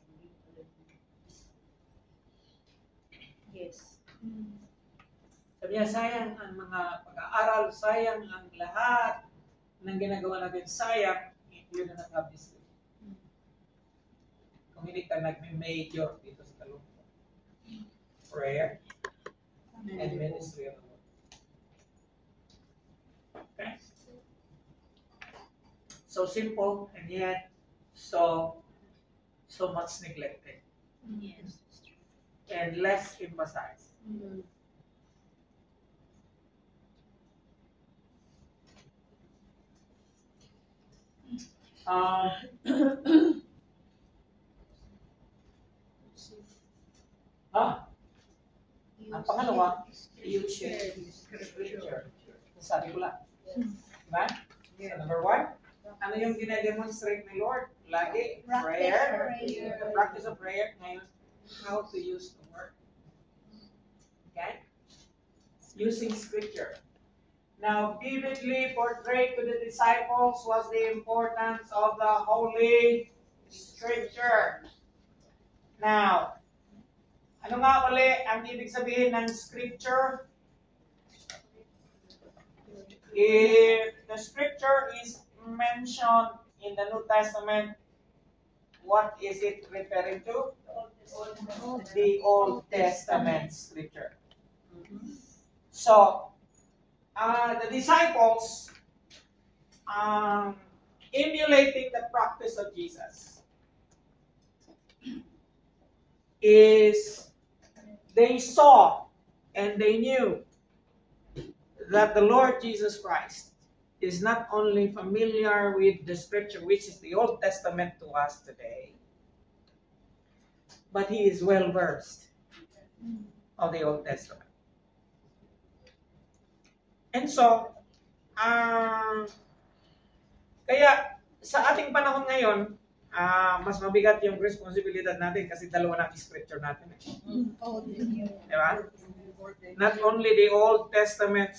Yes. Sabi niya, sayang ang mga pag-aaral, sayang ang lahat ng ginagawa natin, sayang if you do not have this. Kung hindi ka nag-major dito sa talungkot. Prayer and ministry of the word. Okay? So simple and yet so much neglected. Yes. And less emphasized. Ang pangalawa, you share scripture. Sabi ko lang. Diba? So number one, ano yung gina-demonstrate ni Lord? Lagi, prayer. The practice of prayer. Ngayon, how to use the word. Okay? Using scripture. Now, vividly portrayed to the disciples was the importance of the Holy Scripture. Now, ano nga uli ang ibig sabihin ng Scripture? If the Scripture is mentioned in the New Testament, what is it referring to? The Old Testament Scripture. So, the disciples emulating the practice of Jesus is they saw and they knew that the Lord Jesus Christ is not only familiar with the scripture, which is the Old Testament to us today, but he is well versed of the Old Testament. And so, kaya sa ating panahon ngayon, mas mabigat yung responsibilidad natin kasi dalawa na scripture natin. Diba? Not only the Old Testament,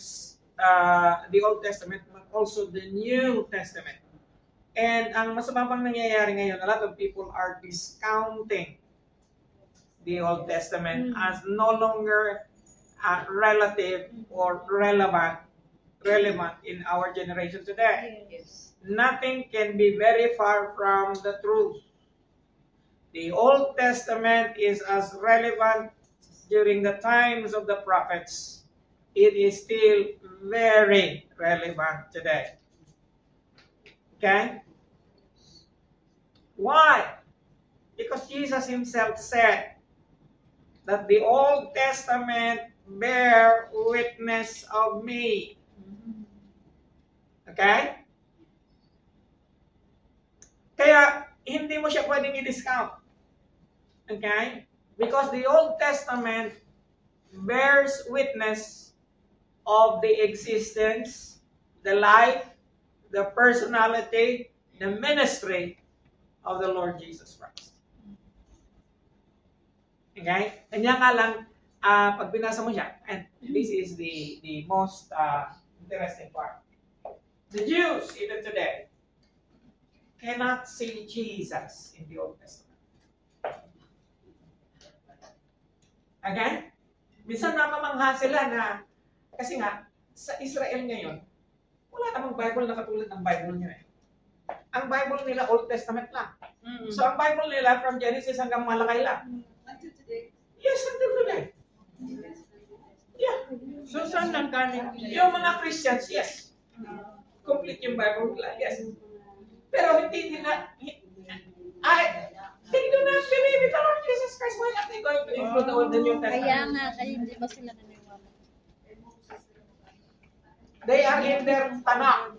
but also the New Testament. And ang masama pang nangyayari ngayon, a lot of people are discounting the Old Testament as no longer relative or relevant in our generation today. Yes. Nothing can be very far from the truth. The Old Testament is as relevant during the times of the prophets. It is still very relevant today. Okay? Why? Because Jesus himself said that the Old Testament bear witness of me. Okay? Kaya, hindi mo siya pwedeng i-discount. Okay? Because the Old Testament bears witness of the existence, the life, the personality, the ministry of the Lord Jesus Christ. Okay? Kanya nga lang, pag binasa mo siya, and this is the most interesting part. The Jews, even today, cannot see Jesus in the Old Testament. Again, minsan namamangha sila na, kasi nga, sa Israel ngayon, wala namang Bible na katulad ng Bible niyo eh. Ang Bible nila, Old Testament lang. So ang Bible nila, from Genesis hanggang Malakay lang. Until today. Yes, until today. Yeah. So saan ang galing? Yung mga Christians, yes. Complete yung Bible nila, yes. Pero hindi nila, they do not believe in the Lord Jesus Christ. Why are they going to include the Old and New Testament? Kaya nga, kaya hindi ba sila naniwala? They are in their Tanakh.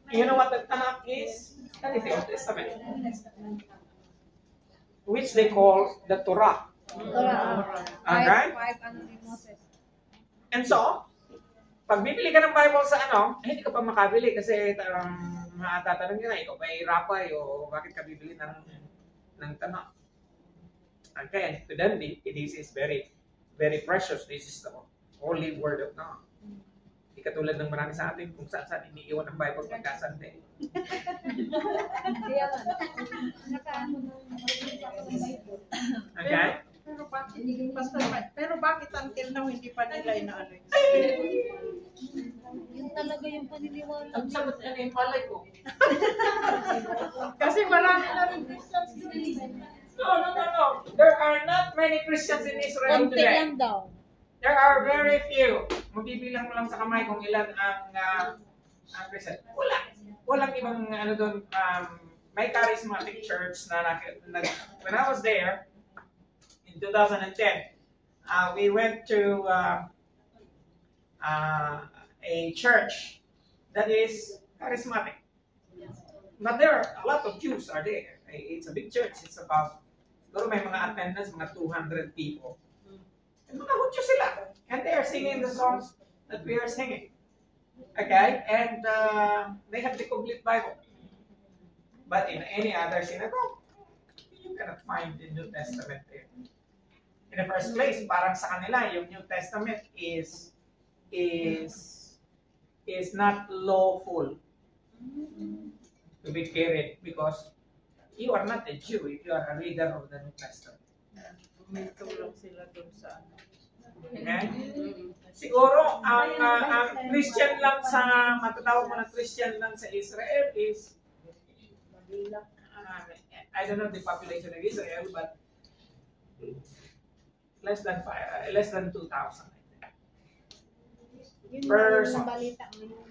You know what the Tanakh is? That is the Old Testament. Which they call the Torah. Okay? Five Moses. And so, pag bibili ka ng Bible sa hindi ka pa makabili kasi tatanong nila, ikaw ba rapay o bakit ka bibili ng tanong? Okay, and to them, this is very, very precious. This is the holy word of God. Hindi katulad ng marami sa atin kung saan iniiwan ang Bible pagka-Sunday. Okay? Pero bakit until now hindi pa nila inaano yun? Yun talaga yung paniniwala. Ang sagot yung palay ko. Kasi marami na rin Christians. No. There are not many Christians in Israel Konti today. lang daw. There are very few. Mabibilang mo lang sa kamay kung ilan ang Christian. Walang ibang doon. May charismatic church na when I was there in 2010, we went to a church that is charismatic. But there are a lot of Jews are there. It's a big church. It's about, siguro may mga attendance, mga 200 people. And mga Hudyo sila. And they are singing the songs that we are singing. Okay? And they have the complete Bible. But in any other synagogue, you cannot find the New Testament there. In the first place, parang sa kanila, yung New Testament is not lawful to be carried because you are not a Jew if you are a reader of the New Testament. Huminto lang sila doon sa ano. Okay? Siguro, ang Christian lang sa, matatawag mo na Christian lang sa Israel is, I don't know the population of Israel, but less than 2,000. Yun Person. yung balita mo.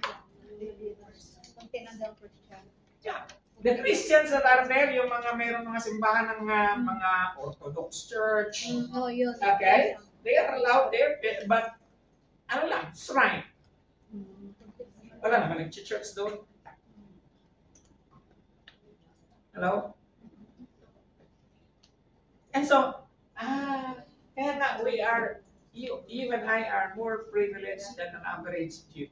Konti lang daw Christian. Yeah. The Christians that are there, yung mga mayroong mga simbahan ng mga Orthodox Church, Oh, yun. okay? They are allowed there, but shrine. Wala naman nag-church doon. Hello? And so, kaya nga you and I are more privileged than an average Jew.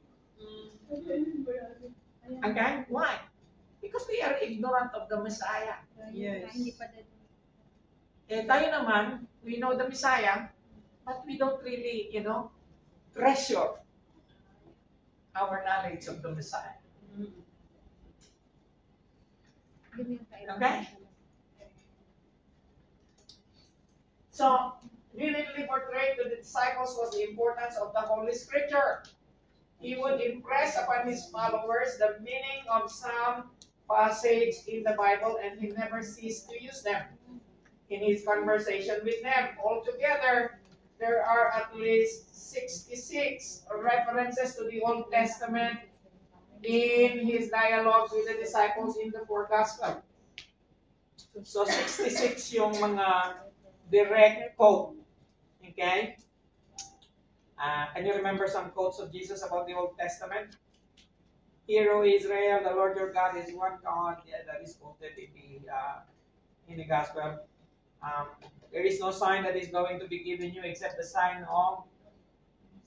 Okay? Why? Because we are ignorant of the Messiah. Yes. Tayo naman, we know the Messiah, but we don't really, treasure our knowledge of the Messiah. Okay? So, vividly portrayed to the disciples was the importance of the Holy Scripture. He would impress upon his followers the meaning of some passage in the Bible, and he never ceased to use them in his conversation with them. Altogether, there are at least 66 references to the Old Testament in his dialogues with the disciples in the four Gospels. So 66 yung mga direct quote. Okay? Can you remember some quotes of Jesus about the Old Testament? Hear, O Israel, the Lord your God is one God. Yeah, that is quoted in the Gospel. There is no sign that is going to be given you except the sign of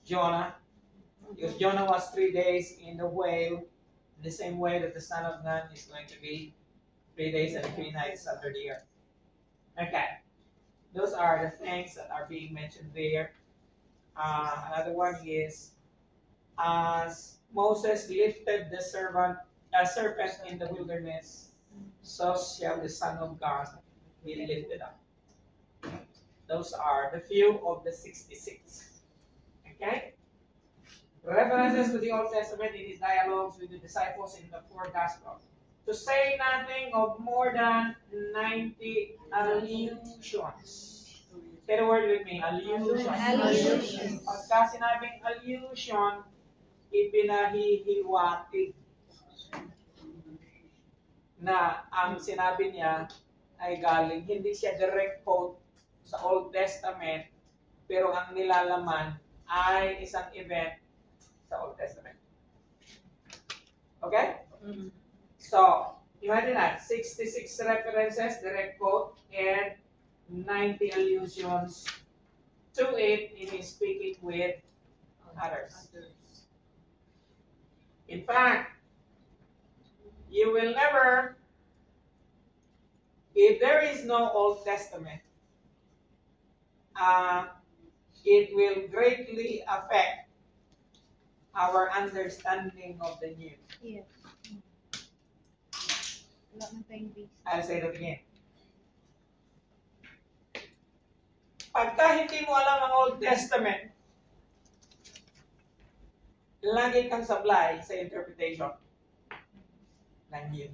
Jonah. Because Jonah was 3 days in the whale, in the same way that the Son of Man is going to be 3 days and 3 nights under the earth. Okay. Those are the things that are being mentioned there. Another one is, as Moses lifted the serpent in the wilderness, so shall the Son of God be lifted up. Those are the few of the 66. Okay? References to the Old Testament in his dialogues with the disciples in the four Gospels. To say nothing of more than 90 allusions. Say the word with me, allusion. Allusion. Pagka sinabing allusion, ipinahihiwatig na ang sinabi niya ay galing, hindi siya direct quote sa Old Testament, pero ang nilalaman ay isang event sa Old Testament. Okay? So, imagine that, 66 references, direct quote, and 90 allusions to it in his speaking with others. In fact, you will never, if there is no Old Testament, it will greatly affect our understanding of the New. Yes. Wala man tayong base. I'll say that again. Pagka hindi mo alam ang Old Testament, lagi kang sablay sa interpretation ng New.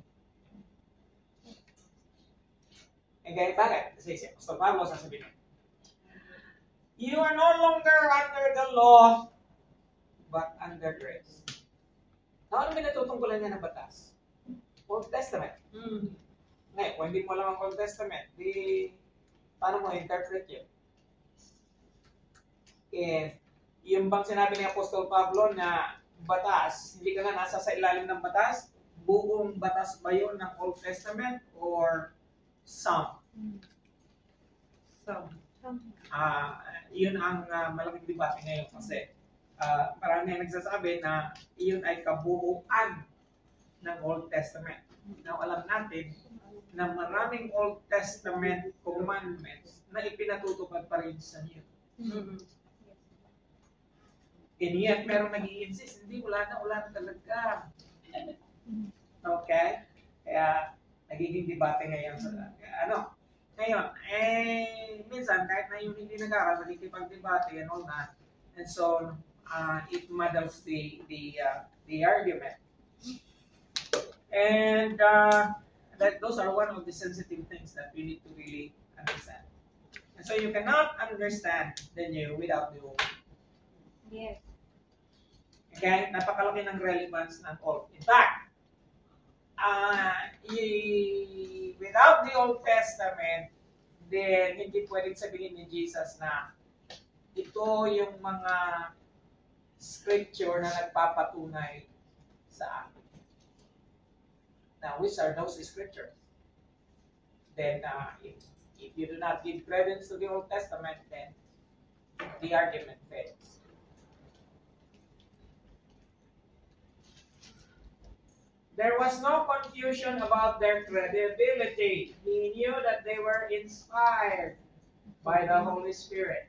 Okay, bakit? Kasi si Apostol Pablo sasabihin, you are no longer under the law, but under grace. Ano pinatutungkulan niya ng batas? Old Testament. Ngayon, kung hindi mo alam ang Old Testament, di, paano mo interpret yun? Yung bang sinabi ni Apostol Pablo na batas, hindi ka nga nasa sa ilalim ng batas, buong batas ba yun ng Old Testament or some? Some. Yun ang malaking debate ngayon kasi marami ang nagsasabi na iyon ay kabuuan ng Old Testament. Now, alam natin na maraming Old Testament commandments na ipinatutupad pa rin sa New. And yet, merong nag-i-insist, hindi, wala na talaga. Okay? Kaya, nagiging debate ngayon sa, ngayon, minsan, kahit na yung hindi nag-aaral, nakikipag-debate and all that, and so, it muddles the argument. And those are one of the sensitive things that we need to really understand. And so you cannot understand the New without the Old. Yes. Okay? Napakalaki ng relevance ng Old. In fact, without the Old Testament, then hindi pwedeng sabihin ni Jesus na ito yung mga scripture na nagpapatunay sa akin. Now, which are those scriptures? Then, if you do not give credence to the Old Testament, then the argument fails. There was no confusion about their credibility. He knew that they were inspired by the Holy Spirit.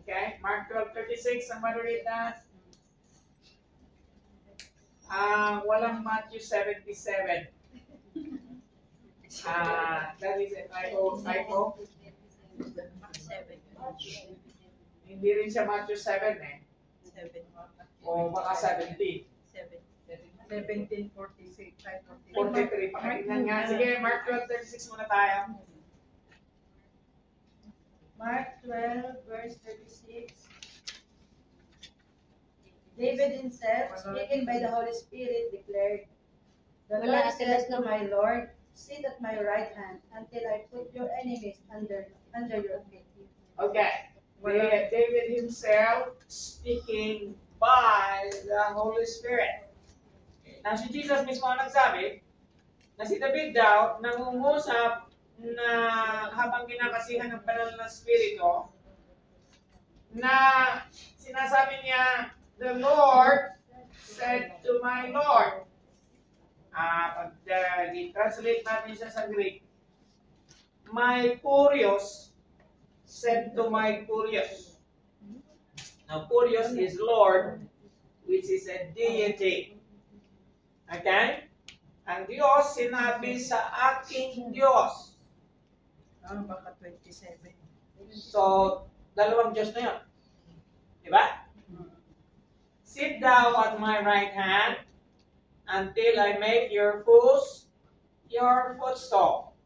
Okay, Mark 12:36, somebody read that? Walang Matthew 77. That is a typo. Hindi rin siya Matthew 7 eh. O baka 17. 1746. 43. Pakinggan nga. Sige, Mark 12:36 muna tayo. Mark 12, verse 36. David himself, speaking by the Holy Spirit, declared, "The Lord said to my Lord, sit at my right hand until I put your enemies under your feet." Okay. David himself speaking by the Holy Spirit. Now, si Jesus mismo ang nagsabi na si David daw nangungusap na habang kinakasihan ng banal na Espiritu na sinasabi niya, "The Lord said to my Lord." Pag i-translate natin siya sa Greek, "My Kurios said to my Kurios." Now, Kurios is Lord, which is a deity. Okay? Ang Diyos, sinabi sa aking Diyos. Baka 27. So, dalawang Diyos na yun. Diba? "Sit thou at my right hand until I make your foes your footstool."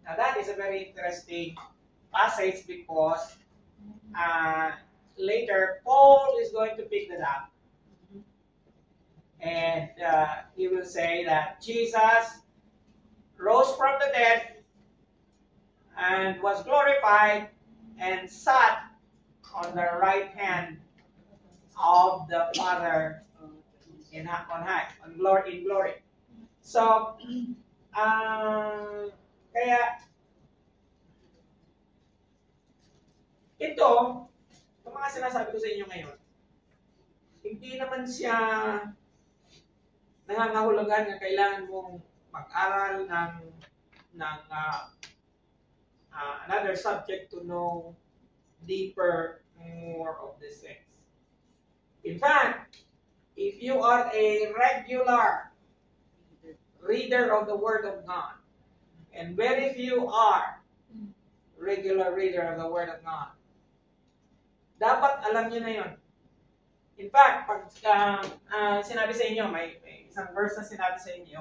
Now, that is a very interesting passage because later Paul is going to pick that up. And he will say that Jesus rose from the dead and was glorified and sat on the right hand of the Father on high, in glory. So, kaya Ito, yung mga sinasabi ko sa inyo ngayon, hindi naman siya nangangahulugan na kailangan mong mag-aral ng another subject to know deeper more of these things. In fact, if you are a regular reader of the Word of God, and very few are regular reader of the Word of God, dapat alam niyo na yun. In fact, pag sinabi sa inyo, may isang verse na sinabi sa inyo,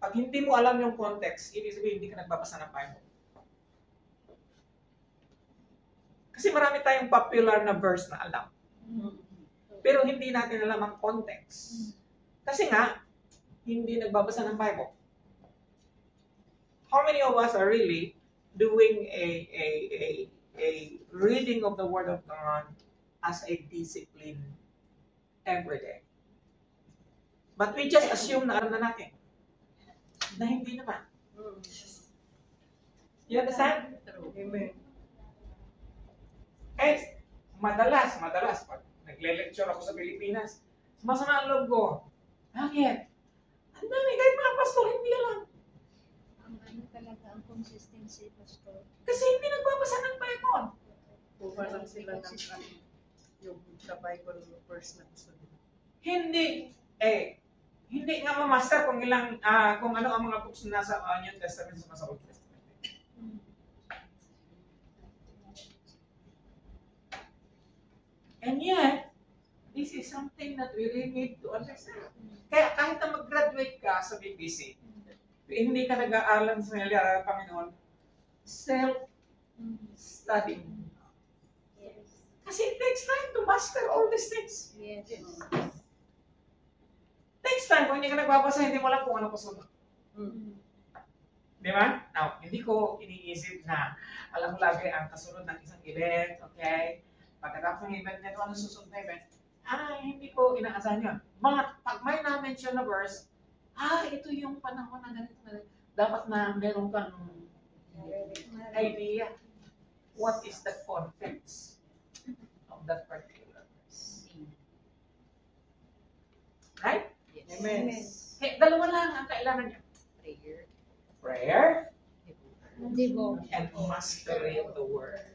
pag hindi mo alam yung context, ibig sabihin hindi ka nagbabasa ng Bible. Kasi marami tayong popular na verse na alam. Pero hindi natin alam ang context. Kasi nga, hindi nagbabasa ng Bible. How many of us are really doing a reading of the Word of God as a discipline every day? But we just assume na alam na natin. Na hindi naman. You understand? Amen. Eh, madalas, pag nagle-lecture ako sa Pilipinas, masama ang loob ko. Bakit? Ang dami, kahit mga pastor, hindi alam. Ang ano talaga ang consistency, Pastor. Kasi hindi nagbabasa ng Bible. Kuha lang sila ng yung sa Bible verse na gusto nila. Hindi nga ma-master kung kung ano ang mga books na nasa New Testament sa Old Testament. And yet, this is something that we really need to understand. Kaya kahit na mag-graduate ka sa BBC, hindi ka nag-aaral sa ng Panginoon, self-study. Yes. Kasi it takes time to master all these things. Yes. Takes time. Kung hindi ka nagbabasa, hindi mo alam kung ano kasunod. Di ba? Now, hindi ko iniisip na alam lagi ang kasunod ng isang event, okay? Pagkatapos ng event nito, ano susunod na event? Hindi ko inaasahan yun. Pag may na-mention na verse, ito yung panahon na ganito na ganito. Dapat na meron kang idea. What is the context of that particular verse? Right? Amen. Okay, dalawa lang ang kailangan niya. Prayer. Devotion. And mastery of the word.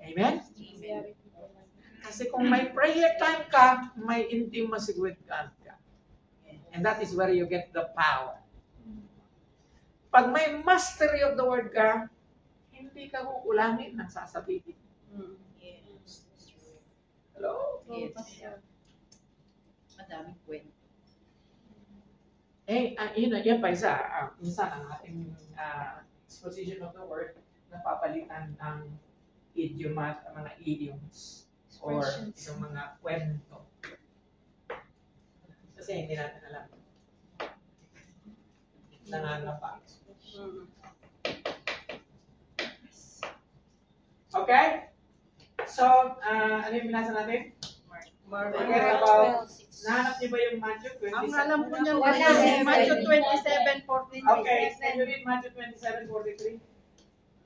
Amen? Kasi kung may prayer time ka, may intimacy with God ka. And that is where you get the power. Pag may mastery of the word ka, hindi ka kukulangin ng sasabihin. Yes. Hello? Yes. Madaming kwento. Yan pa isa. Minsan ang ating exposition of the word, napapalitan ng idiomat, mga idioms, or yung mga kwento. Kasi hindi natin alam. Nangangapa. Okay? So, ano yung binasa natin? Forget about, nahanap niyo ba yung Matthew 27? Ang alam ko niyan, Wala. Matthew 27:43. Okay, can you read Matthew 27:43?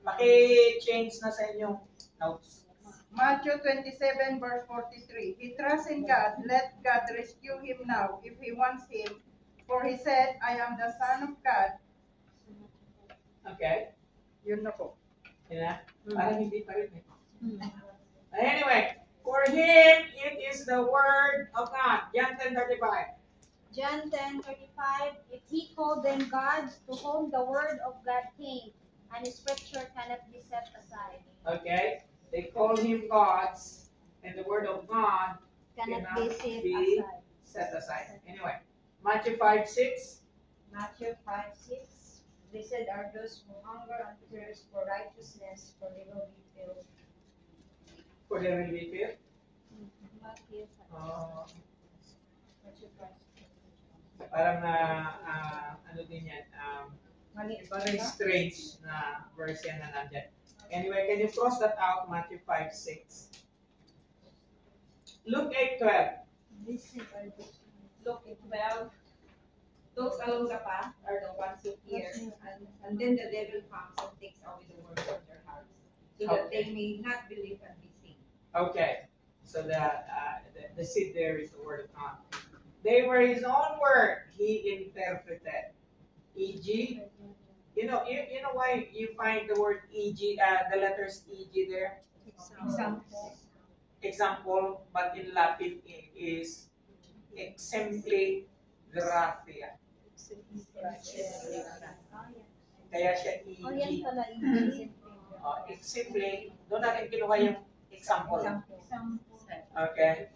Maki-change na sa inyong notes. Matthew 27 verse 43. He trusts in God. Let God rescue him now if he wants him. For he said, I am the Son of God. Okay? Yun na po. Yun na? Parang hindi pa rin eh. Anyway, for him, it is the word of God. John 10:35. John 10:35. If he called them gods, to whom the word of God came, and scripture cannot be set aside. Okay? They call him gods, and the word of God Cannot be set aside. Anyway, Matthew 5:6. Matthew 5:6. Blessed are those who hunger and thirst for righteousness, for they will be filled. For they will be filled. Matthew 5. Matthew 5:6. Parang ano din yan, very strange na verse yan na nandyan. Anyway, can you cross that out, Matthew 5:6? Luke 8:12. Luke 12. To those along the path are the ones who hear, and then the devil comes and takes away the words of their hearts, so that they may not believe and be saved. Okay, so the seed there is the word of God. They were his own word. He interpreted. E.g., you know why you find the word E.g., the letters E.g. there? Example, but in Latin it is exempli gratia. Kaya siya E.g. Oh, yan pala, E.g. Exempli, doon natin kinuha yung example. Okay.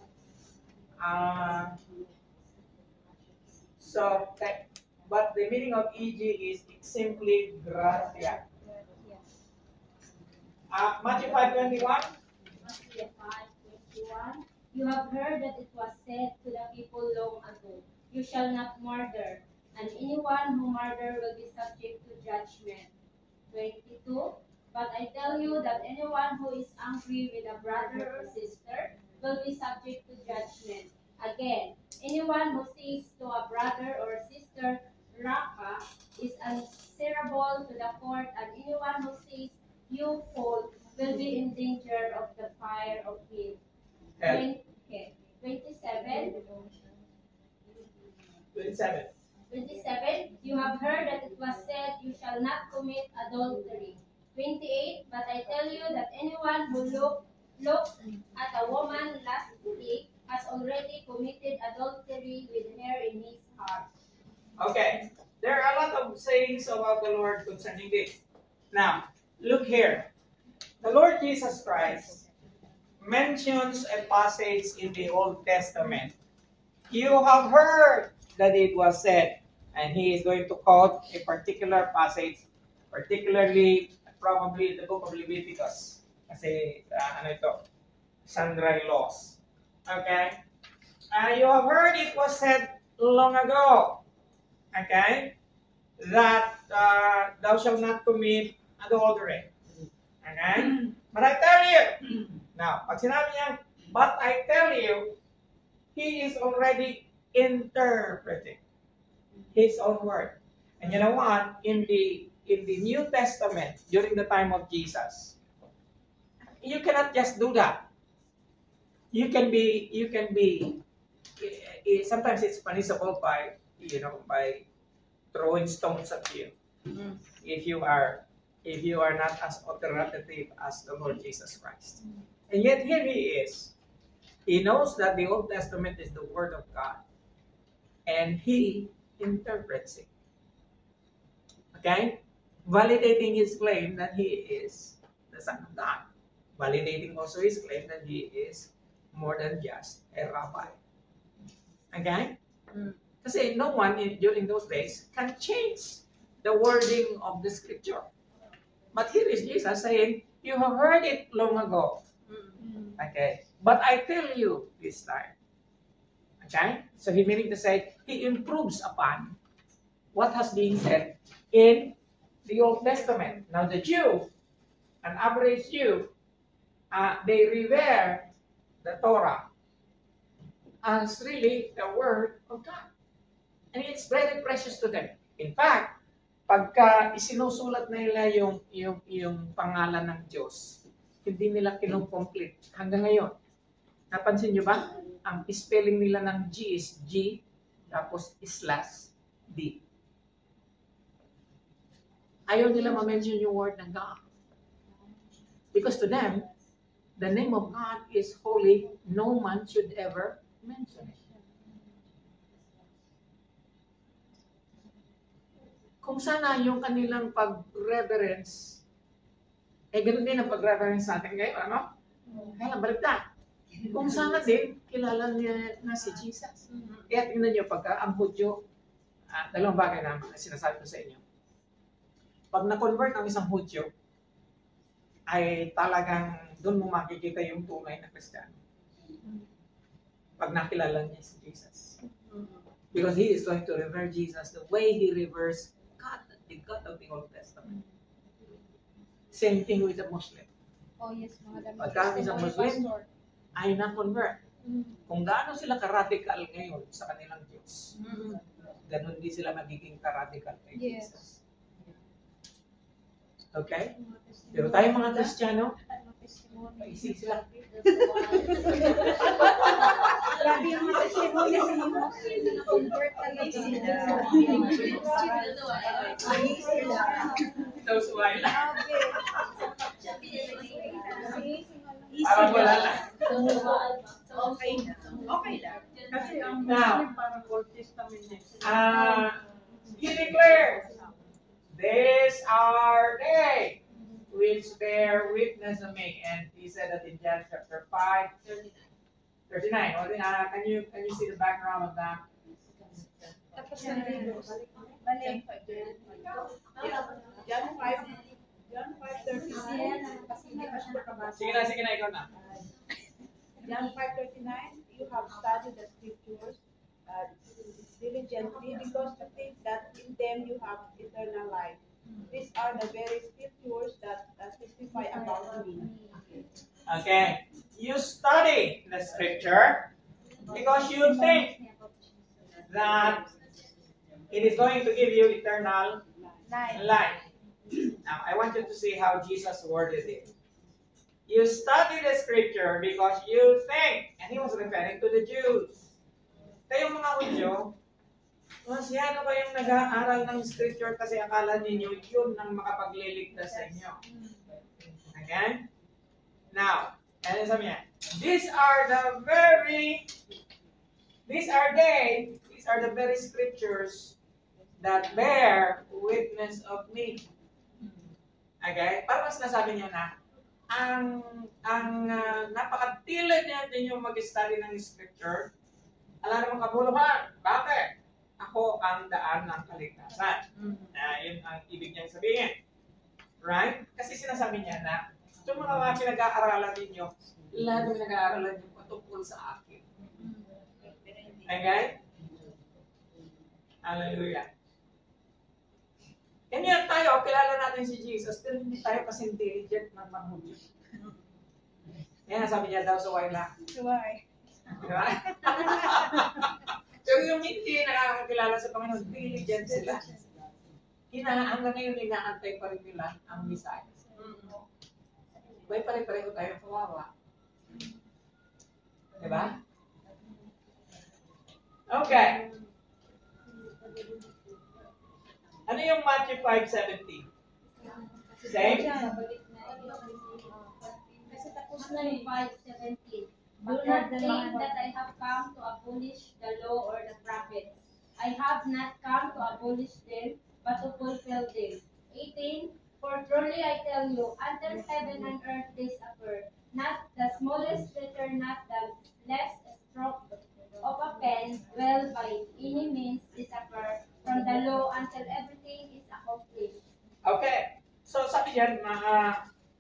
So, but the meaning of E.g. is simply gratia. Matthew 5:21. Matthew 5:21. You have heard that it was said to the people long ago, you shall not murder, and anyone who murder will be subject to judgment. 22. But I tell you that anyone who is angry with a brother or sister will be subject to judgment. Again, anyone who says to a brother or sister, Raka, is answerable to the court, and anyone who says, you fool, will be in danger of the fire of hell. 27. 27. You have heard that it was said, you shall not commit adultery. 28. But I tell you that anyone who looks at a woman lustfully has already committed adultery with her in his heart. Okay, there are a lot of sayings about the Lord concerning this. Now, look here. The Lord Jesus Christ mentions a passage in the Old Testament. You have heard that it was said, and he is going to quote a particular passage, particularly probably the book of Leviticus. Kasi sundry laws. Okay? You have heard it was said long ago, okay, that thou shalt not commit adultery. Okay? But I tell you, now, pag sinabi niya, but I tell you, he is already interpreting his own word. And you know what? In the New Testament, during the time of Jesus, you cannot just do that. You can be. Sometimes it's punishable by throwing stones at you, if you are not as authoritative as the Lord Jesus Christ. And yet here he is. He knows that the Old Testament is the Word of God, and he interprets it. Okay? Validating his claim that he is the Son of God. Validating also his claim that he is more than just a rabbi. Okay? Kasi no one during those days can change the wording of the scripture. But here is Jesus saying, you have heard it long ago. Okay? But I tell you this time. Okay? So he meaning to say, he improves upon what has been said in the Old Testament. Now the Jew, an average Jew, they revere the Torah as really the Word of God. And it's very precious to them. In fact, pagka isinusulat nila yung pangalan ng Diyos, hindi nila kinukomplete hanggang ngayon. Napansin nyo ba? Ang spelling nila ng G is G, tapos slash D. Ayaw nila ma-mention yung word ng God. Because to them, the name of God is holy. No man should ever mention it. Kung sana yung kanilang pag-reverence, ganoon din ang pag-reverence natin ngayon, ano? Kaya baliktad. Kung sana din, kilala niya na si Jesus. Kaya tingnan niyo, pagka ang Hudyo, dalawang bagay na sinasabi ko sa inyo. Pag na-convert ang isang Hudyo, ay talagang doon mo makikita yung tunay na Kristiyano. Pag nakilala niya si Jesus. Because he is going to revere Jesus the way he reveres God, the God of the Old Testament. Same thing with the Muslim. Oh yes, mga dami. Pagka isang Muslim ay na-convert. Kung gaano sila ka-radical ngayon sa kanilang Diyos, ganun din sila magiging ka-radical kay Jesus. Okay? Pero tayong mga Kristiyano, paisig sila. Grabe yung mga testimony sa mga na-convert talaga sila. Those why lang. Parang wala lang. Okay na. Okay lang. Kasi ang Now, Muslim parang Old Testament din. He declares, "These are they which bear witness of me." And he said that in John chapter 5, 39. Can you see the background of that? Tapos na rin. Balik. John 5:39. Kasi hindi pa siya nakabasa. Sige na, ikaw na. John 5:39, you have studied the scriptures diligently because you think that in them you have eternal life. These are the very scriptures that testify about me. Okay. You study the scripture because you think that it is going to give you eternal life. Now, I want you to see how Jesus worded it. You study the scripture because you think, and he was referring to the Jews. Kayong mga Hudyo, masyado kayong nag-aaral ng scripture kasi akala ninyo yun ang makapagliligtas sa inyo. Okay? Now, and sabi niya, these are the very scriptures that bear witness of me. Okay? Parang mas nasabi niya na, ang napakatilid natin yung mag-study ng scripture, ala namang kabuluhan. Bakit? Ako ang daan ng kaligtasan. Yun ang ibig niyang sabihin. Right? Kasi sinasabi niya na, itong mga pinag-aaralan ninyo, lahat ng pinag-aaralan niyo patungkol sa akin. Okay? Hallelujah. Ganyan tayo, kilala natin si Jesus, pero hindi tayo kasi intelligent ng mga Hudyo. Yan, sabi niya daw sa Wayla. Why? Diba? Pero yung hindi nakakakilala sa Panginoon, diligent sila. Hanggang ngayon, inaantay pa rin nila ang Messiah. May pare-pareho tayo kawawa. Diba? Okay. Ano yung Matthew 5:17? Same? Tapos na yung 5:17. Do not think that I have come to abolish the law or the prophets. I have not come to abolish them, but to fulfill them. 18. For truly I tell you, until heaven and earth disappear, not the smallest letter, not the less stroke of a pen will by any means disappear from the law until everything is accomplished. Okay. So sabi niyan,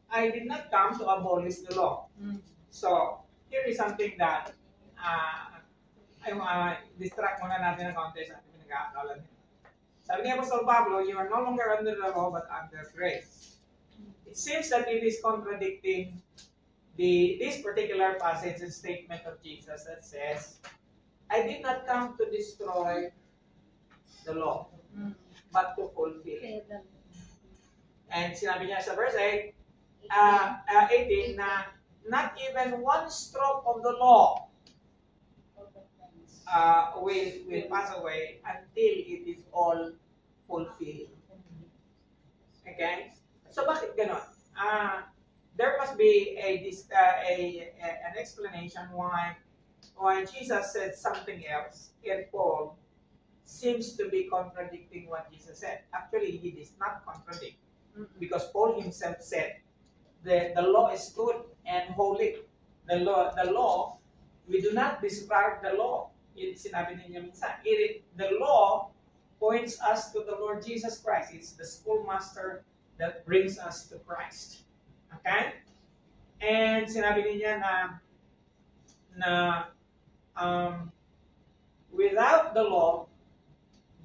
I did not come to abolish the law. So, here is something that distract muna natin ng konti sa ating pinag-aaralan. Sabi ni Apostol Pablo, you are no longer under the law but under grace. It seems that it is contradicting this particular passage and statement of Jesus that says, I did not come to destroy the law, but to fulfill it. And sinabi niya sa verse 18 na not even one stroke of the law will pass away until it is all fulfilled. Okay? So bakit ganon? There must be an explanation why Jesus said something else and Paul seems to be contradicting what Jesus said. Actually, he did not contradict because Paul himself said the law is good and holy. The law, we do not describe the law. Sinabi niya minsan, the law points us to the Lord Jesus Christ. It's the schoolmaster that brings us to Christ. Okay? And sinabi niya na without the law,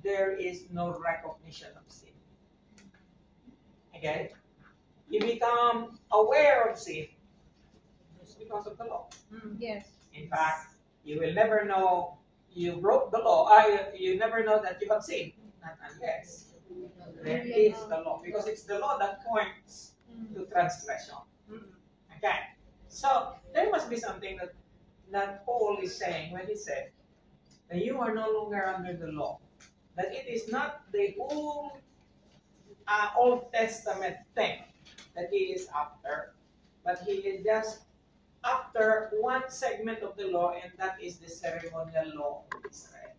there is no recognition of sin. Okay? You become aware of sin just because of the law. Yes. In fact, you will never know you broke the law, you never know that you have sinned, not unless there is the law, because it's the law that points to transgression. Okay, so there must be something that Paul is saying when he said that you are no longer under the law, that it is not the Old Testament thing that he is after, but he is just after one segment of the law, and that is the ceremonial law of Israel.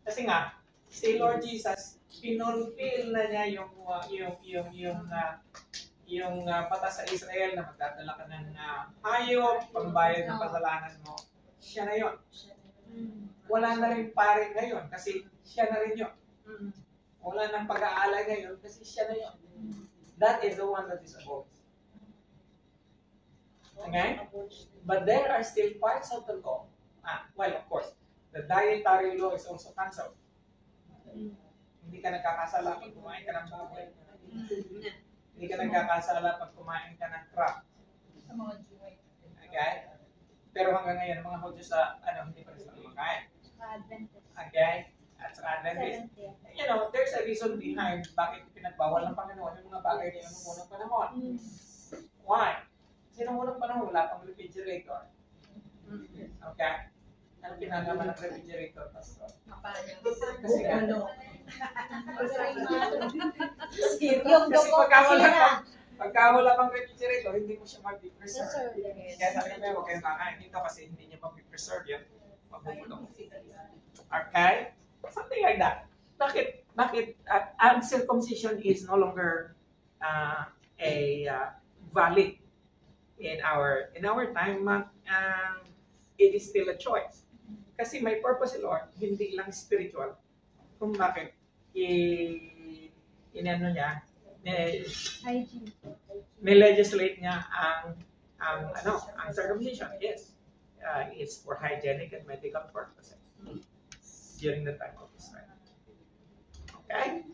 Kasi nga, si Lord Jesus, pinulfill na niya yung batas sa Israel na magdadala ka ng hayop, pambayad ng kasalanan mo. Siya na yun. Wala na rin pare ngayon kasi siya na rin yun. Wala nang pag-aalay ngayon kasi siya na yun. That is the one that is abolished. Okay? But there are still parts of the law. Well, of course, the dietary law is also cancelled. Hindi ka nagkakasala pag kumain ka ng baboy. Hindi ka nagkakasala pag kumain ka ng crab. Okay? Pero hanggang ngayon, mga Hudyo sa, hindi pa rin sila kumakain. Okay? At sa Adventist. You know, there's a reason behind bakit pinagbawal ng Panginoon yung mga bagay niya noong unang panahon. Why? Kasi noong unang panahon, wala pang refrigerator. Okay? Ano pinagaman ng refrigerator, Pastor? Kasi ano? Kasi pagka wala pang refrigerator, hindi mo siya mag-preserve. Kaya sabi niya, huwag kayong kakain dito kasi hindi niya mag-preserve yun. Magbubulong. Okay? Something like that. Bakit uncircumcision is no longer valid in our time? It is still a choice. Kasi may purpose si Lord, hindi lang spiritual. Kung bakit inano niya, legislate niya ang circumcision. Yes. It's for hygienic and medical purposes during the time of Israel. Okay?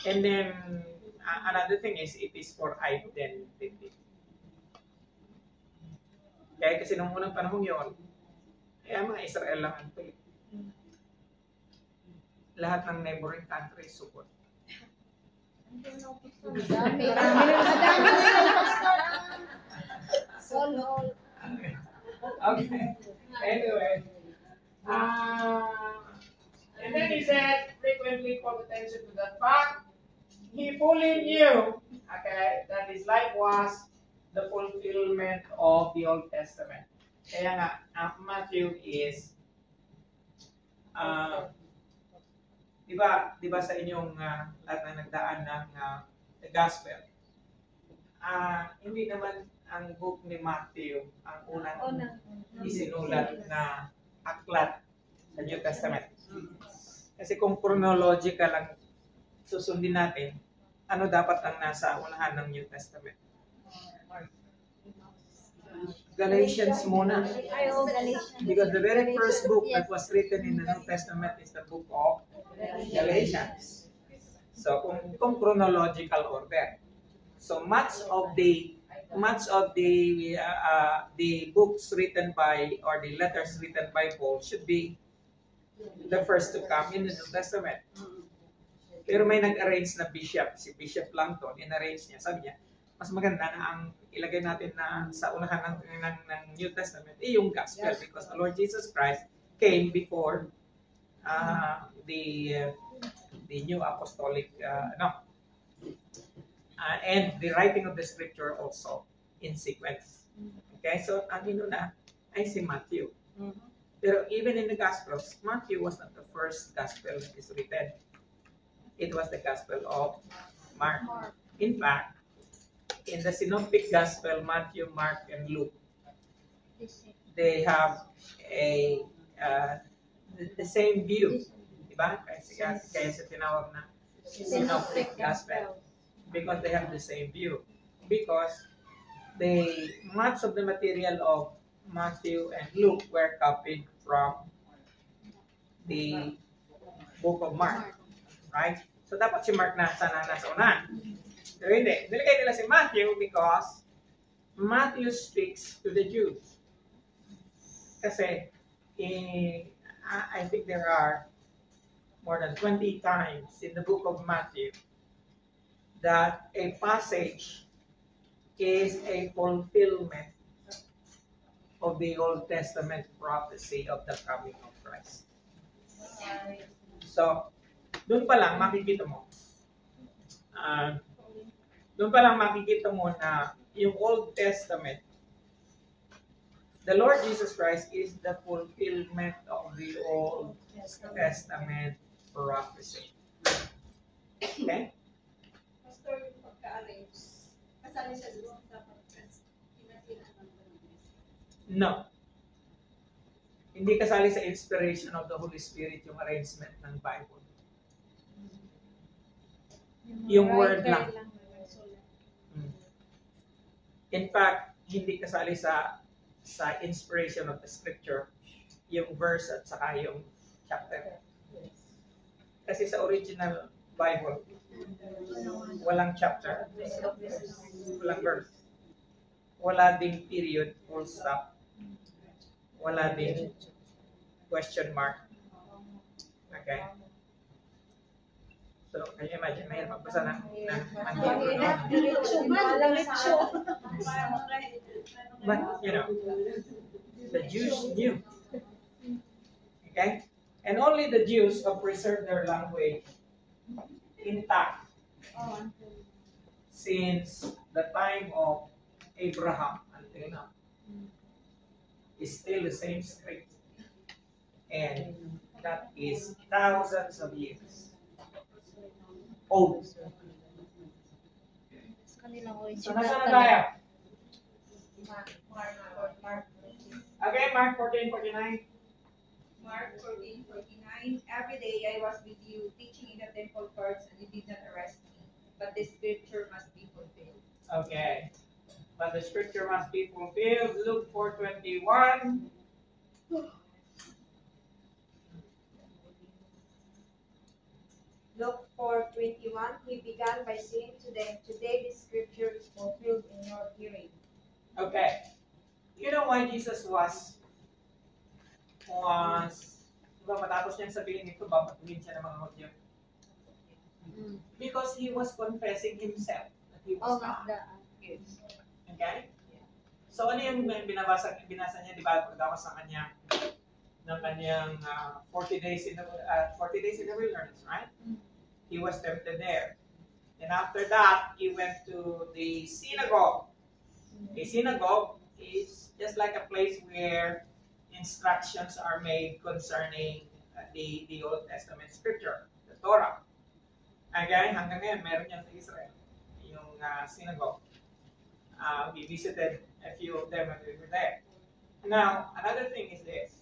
And then another thing is it is for identity. Okay? Kasi nung unang panahon yun, mga Israel lang ang tuloy. Lahat ng neighboring countries support. Okay. Anyway. And then he said, frequently called attention to the fact he fully knew, okay, that his life was the fulfillment of the Old Testament. Kaya nga, Matthew is, di ba sa inyong lahat na nagdaan ng the Gospel, hindi naman ang book ni Matthew ang unang isinulat na aklat sa New Testament. Kasi kung chronological ang susundin natin, ano dapat ang nasa unahan ng New Testament? Galatians muna. Because the very first book that was written in the New Testament is the book of Galatians. So kung chronological order. So much of the books written by, or the letters written by Paul should be the first to come in the New Testament. Pero may nag-arrange na bishop, si Bishop Langton, in-arrange niya, sabi niya, mas maganda na ang ilagay natin na sa unahan ng New Testament yung gospel, because the Lord Jesus Christ came before the new apostolic and the writing of the scripture also in sequence. Okay, so ang inuna ay si Matthew. Pero even in the Gospels, Matthew was not the first gospel that is written. It was the Gospel of Mark. In fact, in the Synoptic Gospel, Matthew, Mark, and Luke, they have the same view. Diba? Kaya sa tinawag na Synoptic Gospel. Because they have the same view. Because much of the material of Matthew and Luke were copied from the book of Mark. Right? So dapat si Mark nasa unahan. Pero hindi. Nilagay nila si Matthew because Matthew speaks to the Jews. Kasi, I think there are more than 20 times in the book of Matthew that a passage is a fulfillment of the Old Testament prophecy of the coming of Christ. So, doon pa lang makikita mo na yung Old Testament, the Lord Jesus Christ is the fulfillment of the Old Testament prophecy. Okay? Pastor, yung pagka-arrange, kasali siya doon sa pagka-pinatinahan ng No. Hindi kasali sa inspiration of the Holy Spirit yung arrangement ng Bible. Yung word lang. In fact, hindi kasali sa inspiration of the scripture yung verse at saka yung chapter. Kasi sa original Bible, walang chapter, walang verse, wala ding period, full stop, wala ding question mark. Okay? So, can you imagine, may magbasa ng But, you know, the Jews knew. Okay? And only the Jews have preserved their language intact since the time of Abraham until now. It's still the same script. And that is thousands of years old. So, nasaan na tayo? Okay, Mark 14:49. Mark 14:49. Every day I was with you, teaching in the temple courts, and you did not arrest me. But the scripture must be fulfilled. Okay. But the scripture must be fulfilled. Luke 4:21. Luke 4:21, he began by saying to them, today this scripture is fulfilled in your hearing. Okay. You know why Jesus was diba matapos niyang sabihin ito, babatuhin siya ng mga Hudyo? Because he was confessing himself that he was God. Okay? So ano yung binasa niya, di ba, pagdawas ng kanyang 40 days in the wilderness, right? He was tempted there. And after that, he went to the synagogue. A synagogue is just like a place where instructions are made concerning the Old Testament scripture, the Torah. Again, hanggang ngayon, meron yan sa Israel, yung synagogue. We visited a few of them when we were there. Now, another thing is this.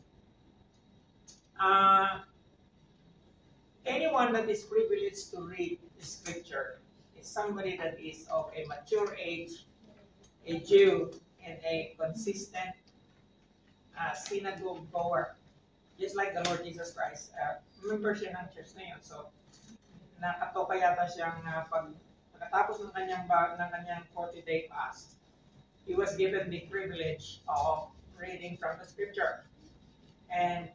Anyone that is privileged to read the scripture is somebody that is of a mature age, a Jew, and a consistent synagogue goer. Just like the Lord Jesus Christ. Member siya ng church na yun. So, nakatoka yata siyang pagkatapos ng kanyang 40-day fast, he was given the privilege of reading from the scripture. And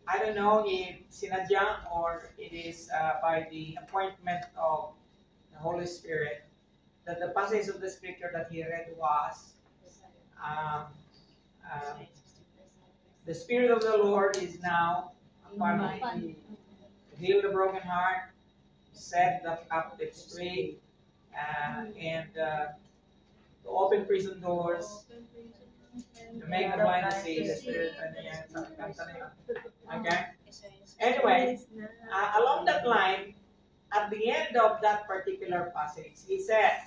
I don't know if sinadya or it is by the appointment of the Holy Spirit that the passage of the scripture that he read was the Spirit of the Lord is now upon me to heal the broken heart, set the captives free, and to open prison doors, to make the blind to see. The Spirit, okay? Anyway, along that line, at the end of that particular passage, he said,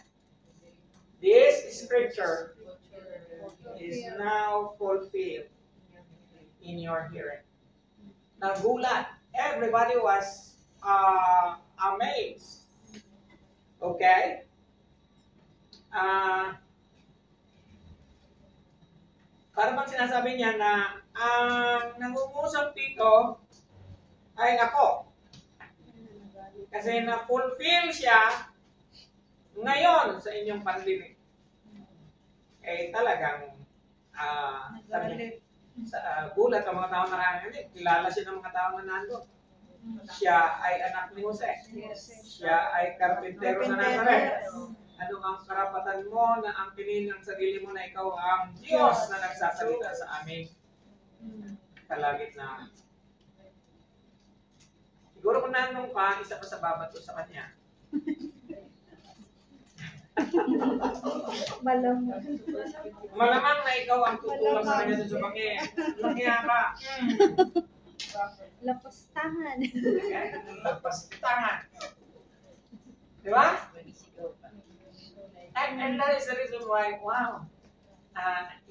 this scripture is now fulfilled in your hearing. Nagulat. Everybody was amazed. Okay? Parang bang sinasabi niya na ang nangungusap dito ay ako. Kasi na-fulfill siya ngayon sa inyong pandinig. Eh talagang sabi niya, gulat ang mga tao marami. Kilala siya ng mga tao na nandun. Siya ay anak ni Jose. Siya ay karpintero sa Nazaret. Ano ang karapatan mo na ang pinin ng sarili mo na ikaw ang Diyos na nagsasalita sa aming kalagitnaan? Siguro kung nanong ka, isa pa sa babato sa kanya. Malamang na ikaw ang tutulong sa kanya sa sumangin. Langya ka. Lapastahan. Lapastahan. Di ba? And that is the reason why, wow,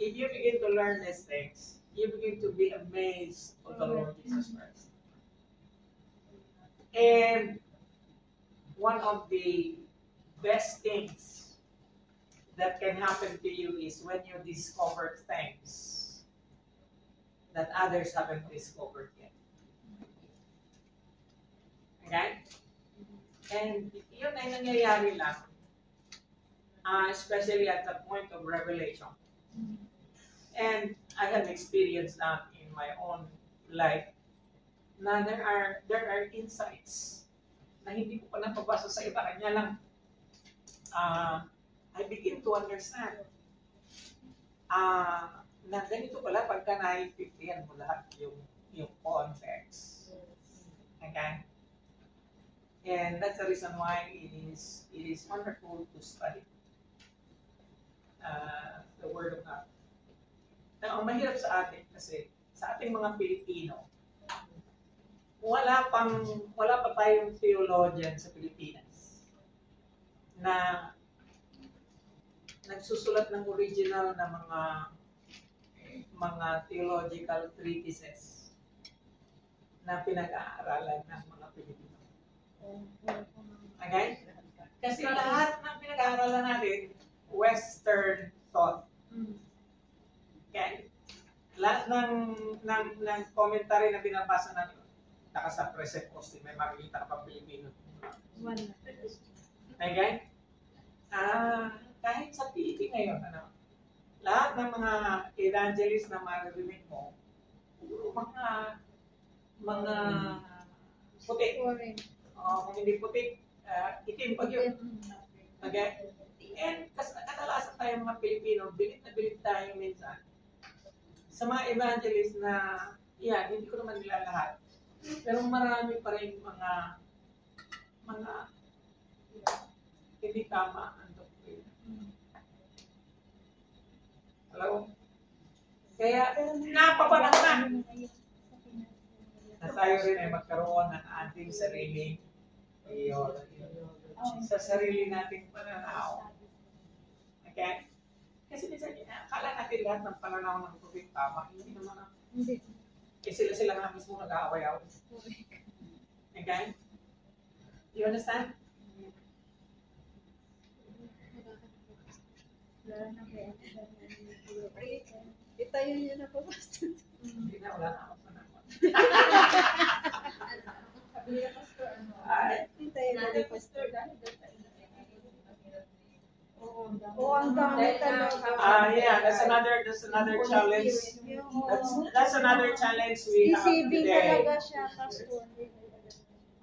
if you begin to learn these things, you begin to be amazed of the Lord Jesus Christ. And one of the best things that can happen to you is when you discover things that others haven't discovered yet. Okay? And yun ay nangyayari lang, especially at the point of revelation. And I have experienced that in my own life, na there are insights na hindi ko pa napabasa sa iba, kanya lang I begin to understand na ganito pala pagka naiintindihan mo lahat yung context. Okay? And that's the reason why it is wonderful to study the Word of God. Now, ang mahirap sa atin kasi sa ating mga Pilipino, wala pa tayong theologian sa Pilipinas na nagsusulat ng original na mga theological treatises na pinag-aaralan ng mga Pilipino. Okay? Kasi lahat ng pinag-aaralan natin, Western thought. Okay? Lahat ng commentary na binabasa natin, sa Presuppost, may makikita ka pa Pilipino. Okay? Kahit sa TV ngayon, lahat ng mga evangelist na maririnig mo, mga puti. Kung hindi puti, itim pag yun. Okay? And kadalasan tayo mga Pilipino, bilit na bilit tayo minsan sa mga evangelist na, hindi ko naman nila lahat. Pero marami pa rin mga hindi tama ang doctrine. Hello? Kaya napapanahon na tayo rin ay magkaroon ng ating sarili sa sarili nating pananaw. Okay? Kasi minsan, akala natin lahat ng pananaw ng tubig tama. Hindi naman. Sila nga mismo nag-aaway-away. Okay? You understand? Itayo niyo na po, Pastor. Hindi na, wala na ako pa naman. Itayo na ni Pastor. Ang dami talaga. Yeah, that's another challenge. That's another challenge we have today. talaga siya, Pastor.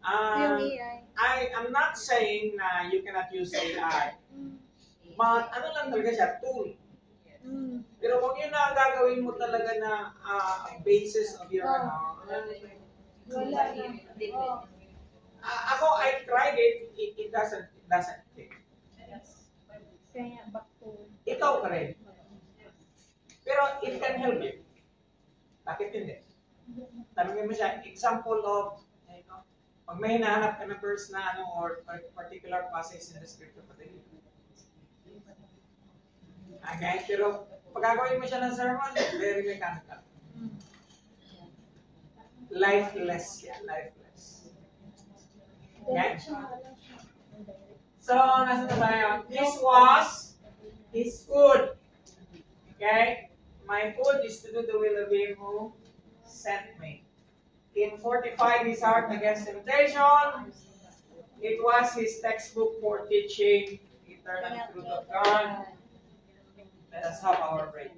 I'm not saying na you cannot use AI. But ano lang talaga siya, tool. Pero kung yun na ang gagawin mo talaga na basis of your Wala na. ako, I tried it, it doesn't fit. Kaya back to. Ikaw pa rin. Pero it can help you. Bakit hindi? Tanungin mo siya, example of, pag may hinahanap ka na verse na or particular passage in the scripture, pati okay, pero pag gagawin mo siya ng sermon, very mechanical. Lifeless yan, lifeless. Okay? So, nasa tayo? This was his food. Okay? My food is to do the will of him who sent me. In 45, his heart against temptation. It was his textbook for teaching eternal truth of God. Let us have our break.